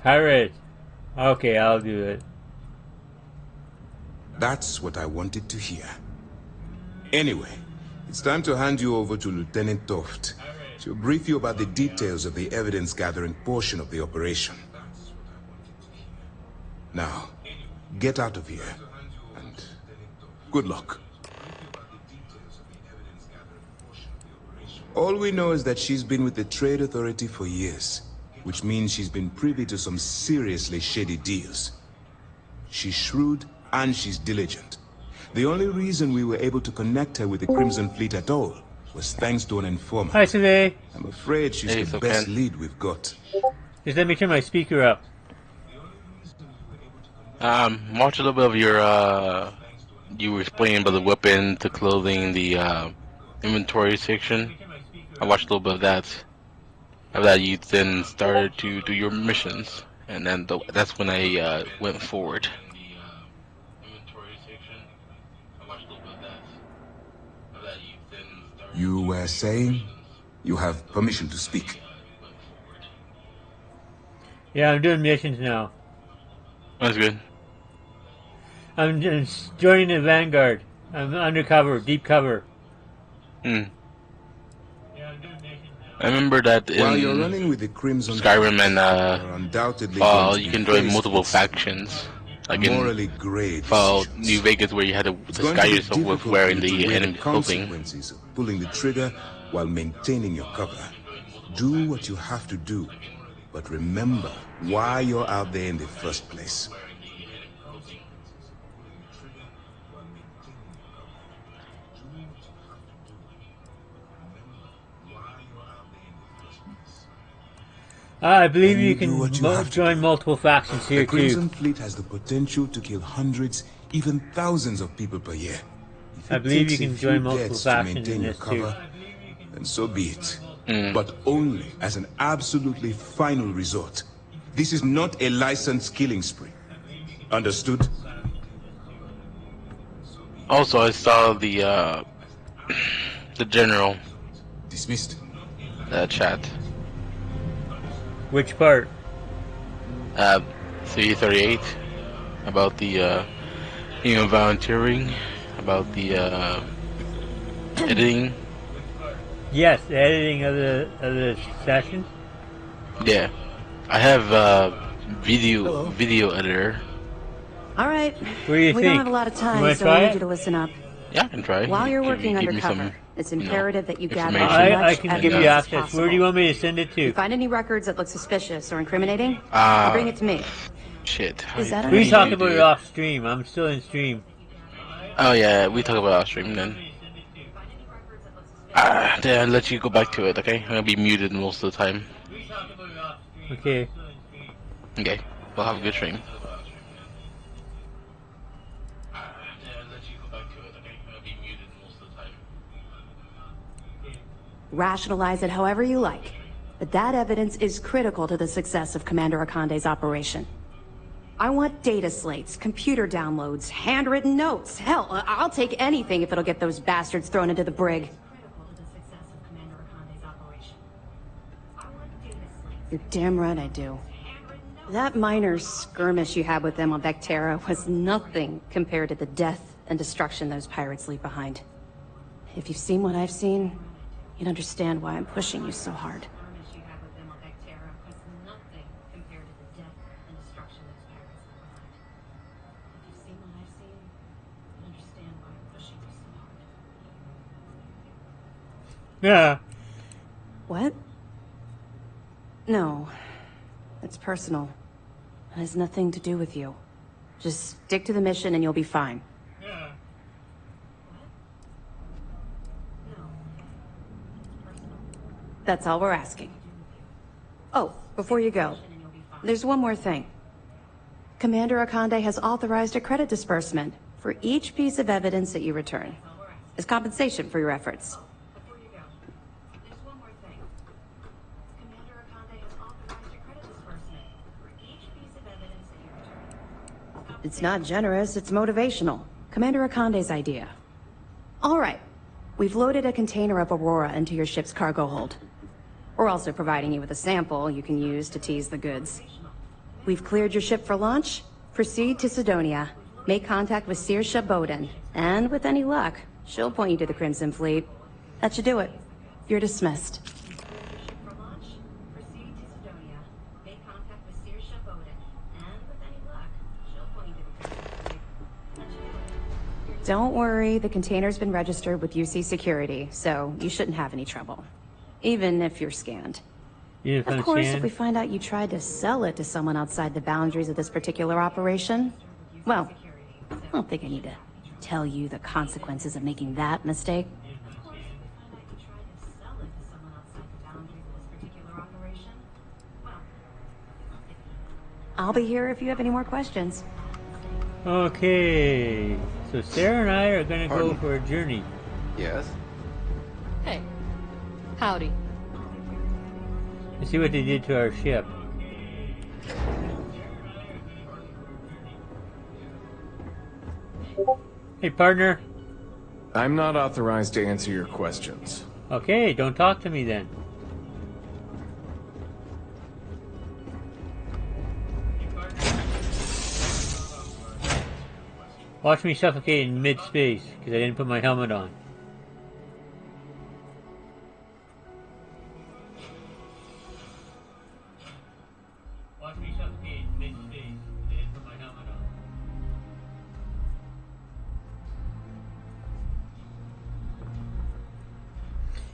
Pirate. Okay, I'll do it. That's what I wanted to hear. Anyway, it's time to hand you over to Lieutenant Toft. She'll brief you about the details of the evidence-gathering portion of the operation. Now, get out of here, and good luck. All we know is that she's been with the Trade Authority for years, which means she's been privy to some seriously shady deals. She's shrewd and she's diligent. The only reason we were able to connect her with the Crimson Fleet at all was thanks to an informant. Hi, today. I'm afraid she's the best lead we've got. Just let me turn my speaker up. Watch a little bit of your, you were explaining about the weapon, the clothing, the, inventory section. I watched a little bit of that. After that, you then started to do your missions, and then that's when I, went forward. You were saying? You have permission to speak. Yeah, I'm doing missions now. That's good. I'm just joining the Vanguard. I'm undercover, deep cover. I remember that in While you're running with the Crimson Skyrim and undoubtedly Fallout, you can join multiple factions. Like in Fallout New Vegas, where you had to disguise yourself with wearing the enemy clothing. Consequences of pulling the trigger while maintaining your cover. Do what you have to do, but remember why you're out there in the first place. I believe you can join multiple factions here the Crimson too. Fleet has the potential to kill hundreds, even thousands of people per year. If I it believe takes you a can few join multiple deaths to factions maintain in your this cover, then so be it. But only as an absolutely final resort. This is not a licensed killing spree. Understood? Also, I saw the general. Dismissed. Chat. Which part? 338 about the volunteering, about the editing. Yes, the editing of the sessions. Yeah, I have video editor. All right. What do you think? We don't have a lot of time, so I need you to listen up. Yeah, I can try. While you're working give me undercover, some, it's imperative that you gather as I much can give you evidence as access. possible. Where do you want me to send it If to? you find any records that look suspicious or incriminating, you bring it to me. Shit. Is that We talk understood? about it off stream. I'm still in stream. Oh yeah, we talk about our stream then. Then I'll let you go back to it, okay? I'm gonna be muted most of the time. Okay. Okay. We'll have a good stream. Rationalize it however you like. But that evidence is critical to the success of Commander Akande's operation. I want data slates, computer downloads, handwritten notes. Hell, I'll take anything if it'll get those bastards thrown into the brig. You're damn right I do. That minor skirmish you had with them on Vectera was nothing compared to the death and destruction those pirates leave behind. If you've seen what I've seen, you'd understand why I'm pushing you so hard. Yeah. What? No. It's personal. It has nothing to do with you. Just stick to the mission and you'll be fine. Yeah. That's all we're asking. Oh, before you go, there's one more thing. Commander Akande has authorized a credit disbursement for each piece of evidence that you return, as compensation for your efforts. It's not generous, it's motivational. Commander Akande's idea. All right. We've loaded a container of Aurora into your ship's cargo hold. We're also providing you with a sample you can use to tease the goods. We've cleared your ship for launch. Proceed to Sidonia. Make contact with Saoirse Bowden. And with any luck, she'll point you to the Crimson Fleet. That should do it. You're dismissed. Don't worry, the container's been registered with UC Security, so you shouldn't have any trouble. Even if you're scanned. Of course, if we find out you tried to sell it to someone outside the boundaries of this particular operation, well, I don't think I need to tell you the consequences of making that mistake. I'll be here if you have any more questions. Okay. So Sarah and I are gonna go for a journey. Yes? Hey. Howdy. Let's see what they did to our ship. Hey, partner. I'm not authorized to answer your questions. Okay, don't talk to me then. Watch me suffocate in mid-space, because I didn't put my helmet on. Watch me suffocate in mid-space, because I didn't put my helmet on.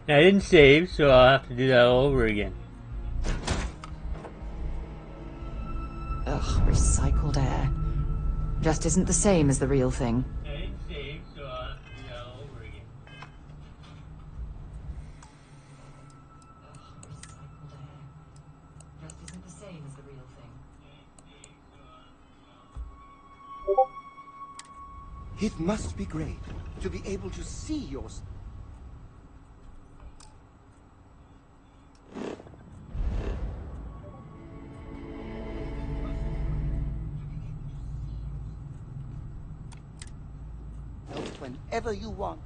Now, I didn't save, so I'll have to do that all over again. Ugh, recycled air. Just isn't the same as the real thing. I didn't save, so I'll have to do that all over again. Recycled air. Just isn't the same as the real thing. It must be great to be able to see your... whenever you want.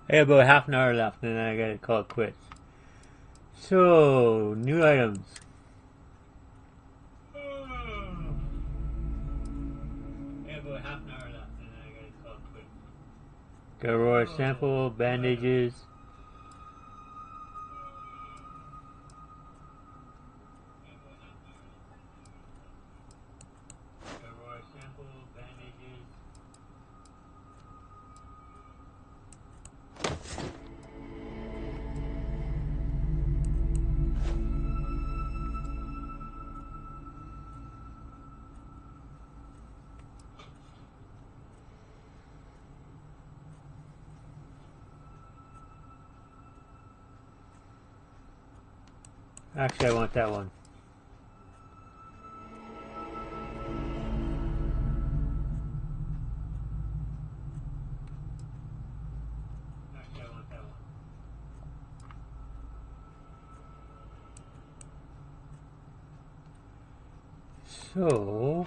I have about half an hour left, and then I gotta call it quits. So, new items. I have about half an hour left, and then I gotta call it quits. Got a raw sample, bandages. Actually, I want that one. So...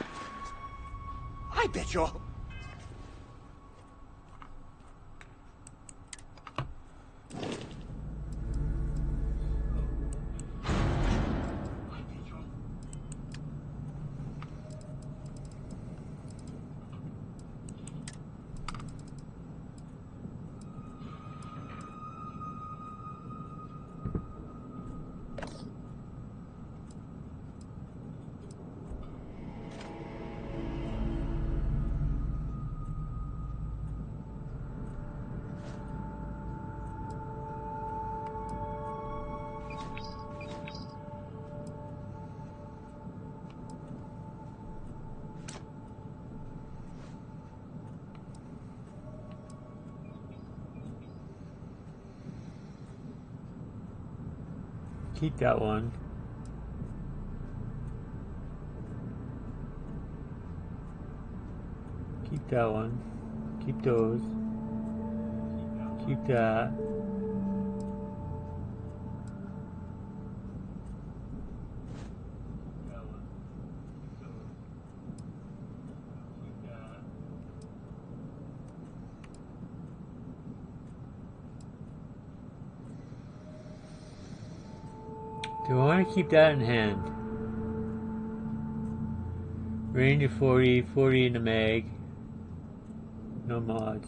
I bet you're... Keep that one. Keep that one. Keep those. Keep that. Do I want to keep that in hand? Range of 40, 40 in the mag. No mods.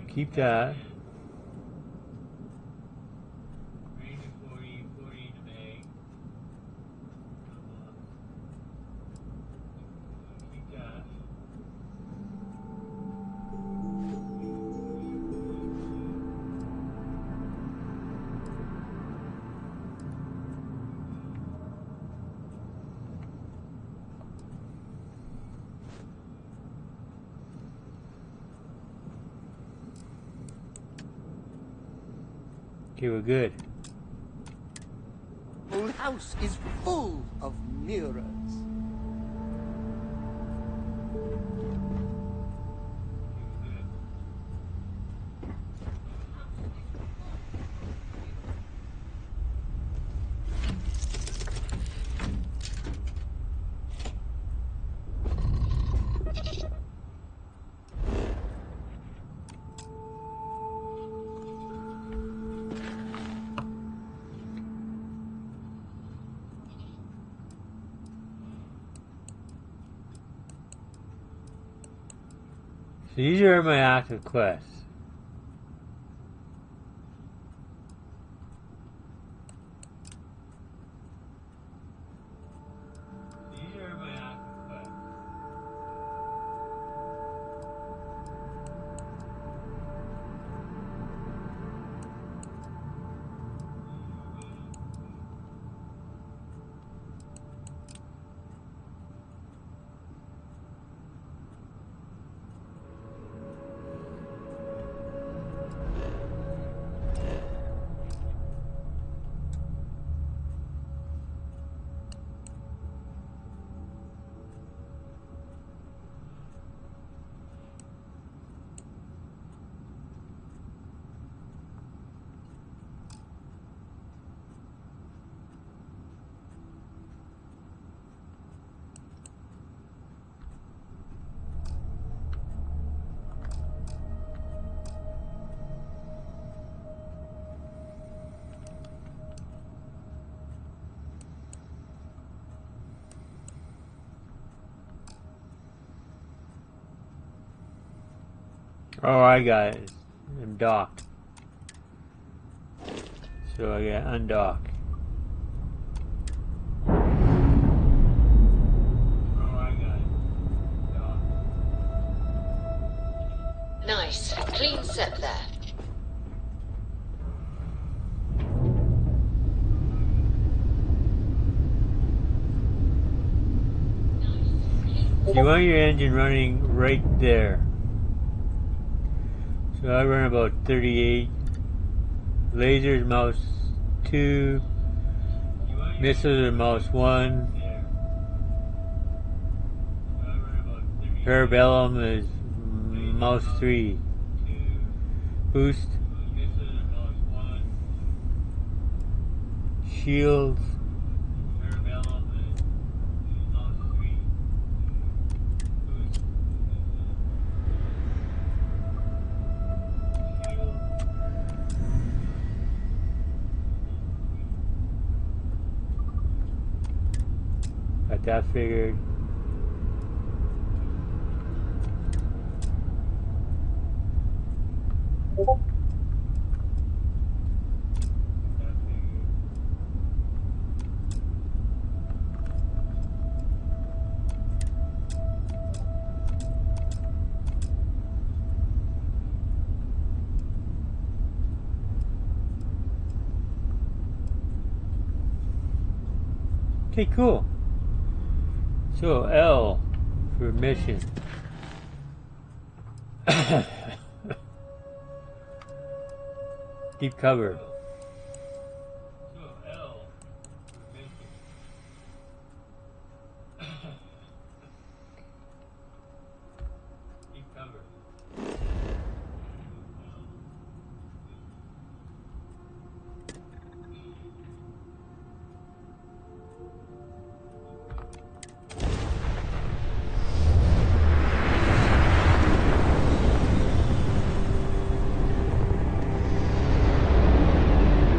Keep that. Range of 40, 40 in the mag. Keep that. Okay, we're good. The whole house is full of mirrors. So these are my active quests. These are my active quests. Oh, I got it. I'm docked. So I got undock. Nice. Clean set there. You want your engine running right there. So I run about 38. Lasers, mouse 2. Missiles are most 1. Parabellum is most 3. Boost. Shields. Got that figured. Okay, cool. So L for mission. Deep cover.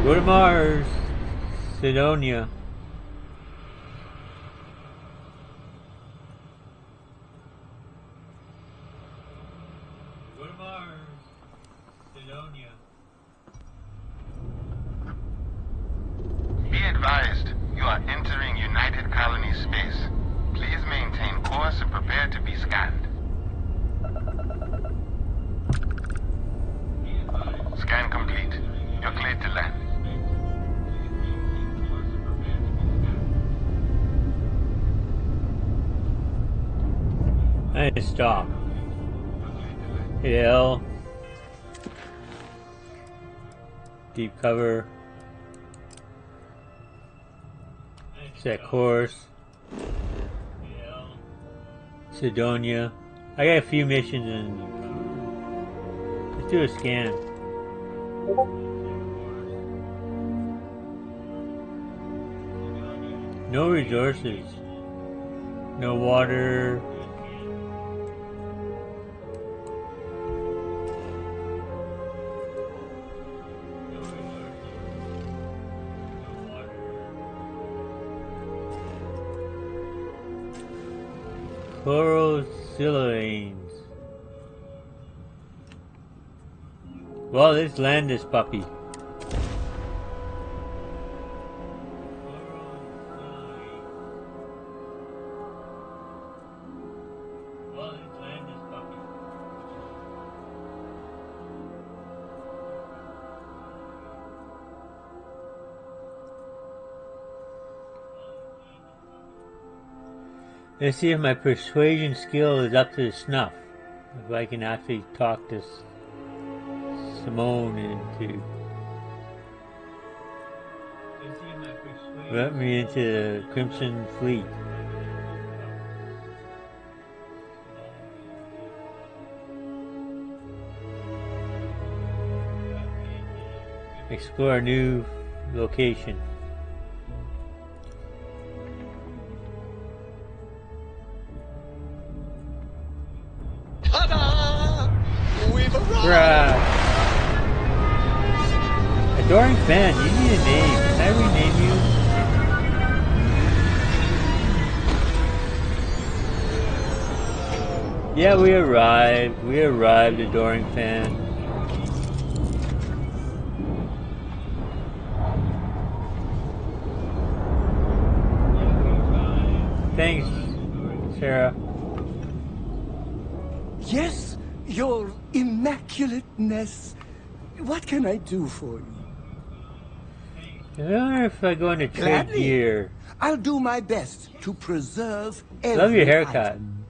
Go to Mars, Sidonia. Go to Mars, Sidonia. Be advised, you are entering United Colony space. Please maintain course and prepare to be scanned. Scan complete. You're cleared to land. I need to stop. Hit L. Deep cover. Set course. Sidonia. I got a few missions and let's do a scan. No resources. No water. Chlorosilanes. Well, let's land this puppy. Let's see if my persuasion skill is up to snuff. If I can actually talk this Simone into let me into the Crimson Fleet. Explore a new location. Grav. Adoring fan, you need a name. Can I rename you? Yeah, we arrived. We arrived, adoring fan. Thanks, Sarah. Yes, your immaculateness. What can I do for you? I wonder if I go into trade gear. I'll do my best to preserve every Love your haircut. item.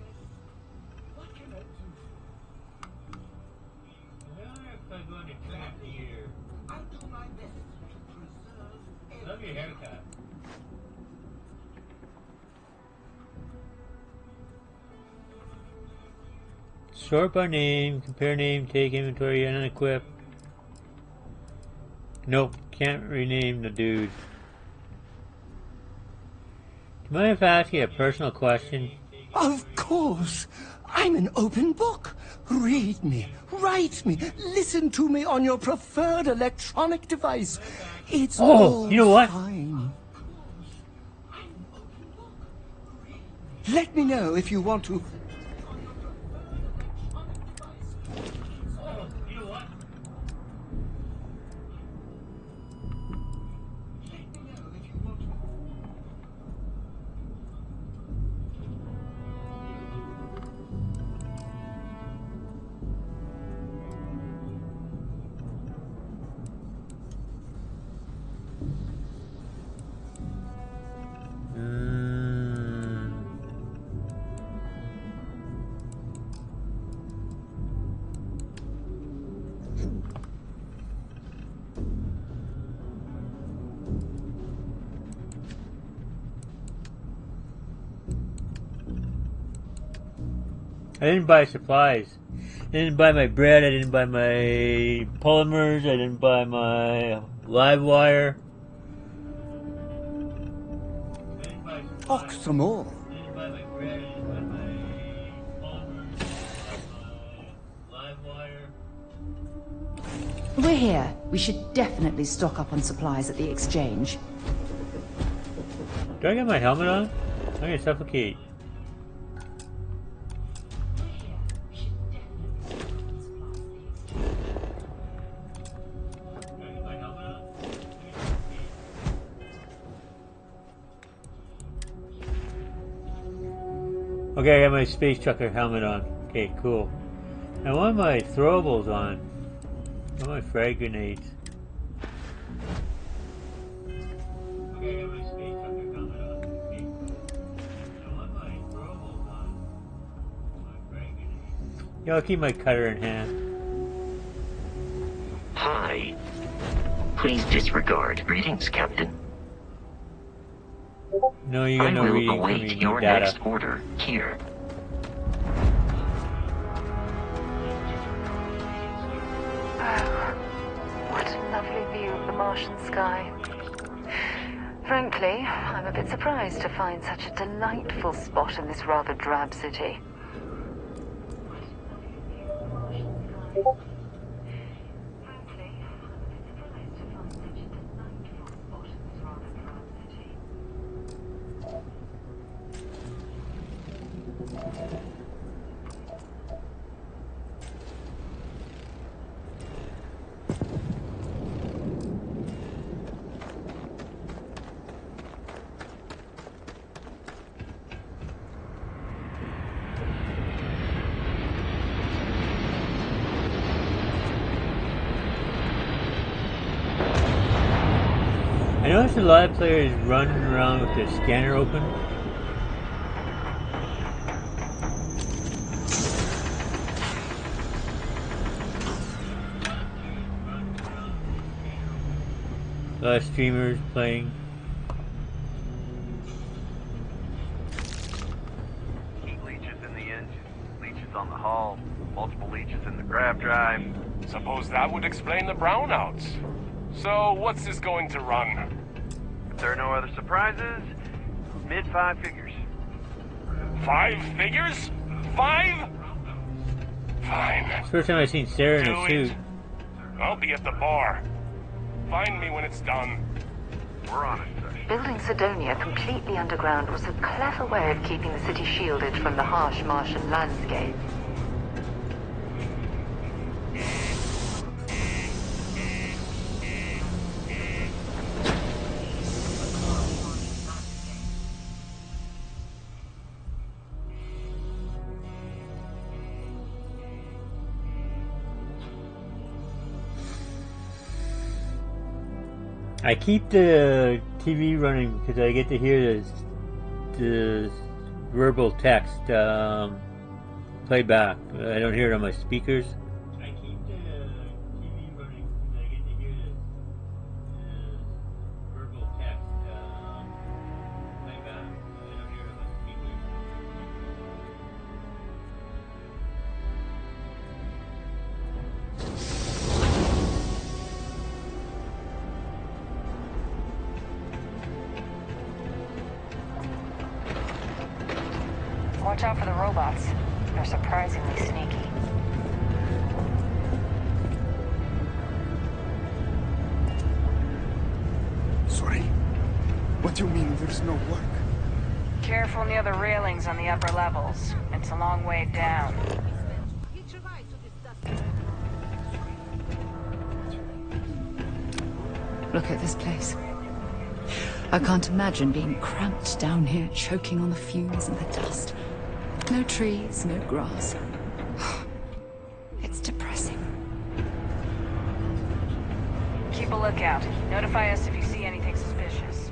Sort by name, compare name, take inventory, and unequip. Nope, can't rename the dude. Do you mind if I ask you a personal question? Of course. I'm an open book. Read me, write me, listen to me on your preferred electronic device. It's all you know what? fine. Let me know if you want to. I didn't buy supplies. I didn't buy my bread. I didn't buy my polymers. I didn't buy my live wire. Talk some more. We're here. We should definitely stock up on supplies at the exchange. Do I get my helmet on? I'm gonna suffocate. Okay, I got my space trucker helmet on. Okay, cool. I want my throwables on. I want my frag grenades. Okay, I got my space trucker helmet on. Okay, cool. I want my throwables on. My frag grenades. Yeah, I'll keep my cutter in hand. Hi. Please disregard. Greetings, Captain. No, you got no reading from me. I will await your data. next order here. Oh, what a lovely view of the Martian sky. Frankly, I'm a bit surprised to find such a delightful spot in this rather drab city. I noticed a lot of players running around with their scanner open. A lot of streamers playing. Heat leeches in the engine, leeches on the hull, multiple leeches in the Grav drive. Suppose that would explain the brownouts. So, what's this going to run? If there are no other surprises, mid-5 figures. 5 figures? 5? Fine. It's the first time I've seen Sarah in a suit. I'll be at the bar. Find me when it's done. We're on it, sir. Building Sidonia completely underground was a clever way of keeping the city shielded from the harsh Martian landscape. I keep the TV running because I get to hear the verbal text play back. I don't hear it on my speakers. I keep the TV running because I get to hear the verbal text Watch out for the robots. They're surprisingly sneaky. Sorry? What do you mean there's no work? Careful near the railings on the upper levels. It's a long way down. Look at this place. I can't imagine being cramped down here, choking on the fumes and the dust. No trees, no grass. It's depressing. Keep a lookout. Notify us if you see anything suspicious.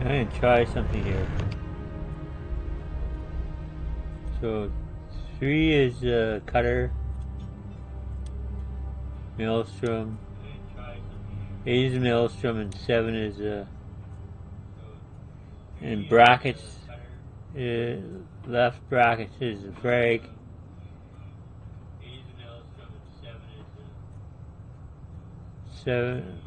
I'm gonna try something here. So 3 is cutter, maelstrom, 8 is maelstrom, and 7 is in brackets. Left bracket is the frag. 7.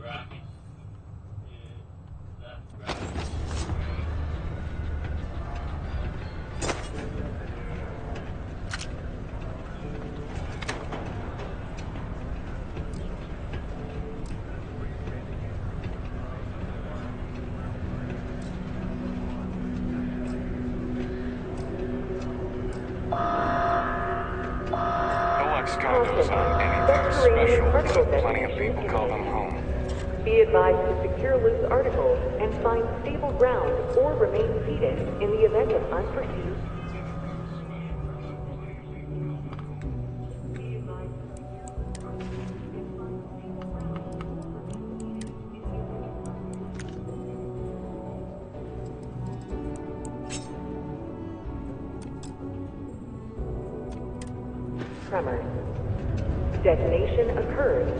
Condos aren't anything special, but plenty of people call them home. Be advised to secure loose articles and find stable ground or remain seated in the event of unforeseen. Tremors. Detonation occurs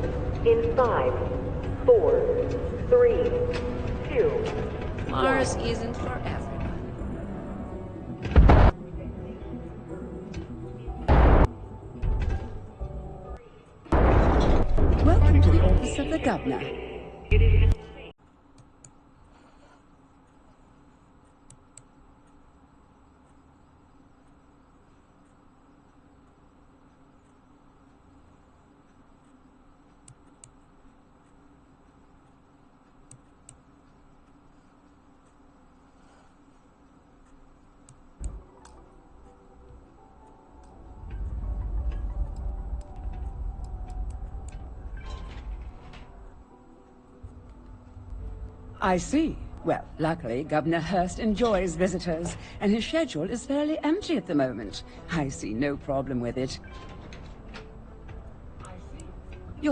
in 5, 4, 3, 2, Mars isn't for everyone. Welcome to the office of the governor. I see. Well, luckily, Governor Hurst enjoys visitors, and his schedule is fairly empty at the moment. I see no problem with it.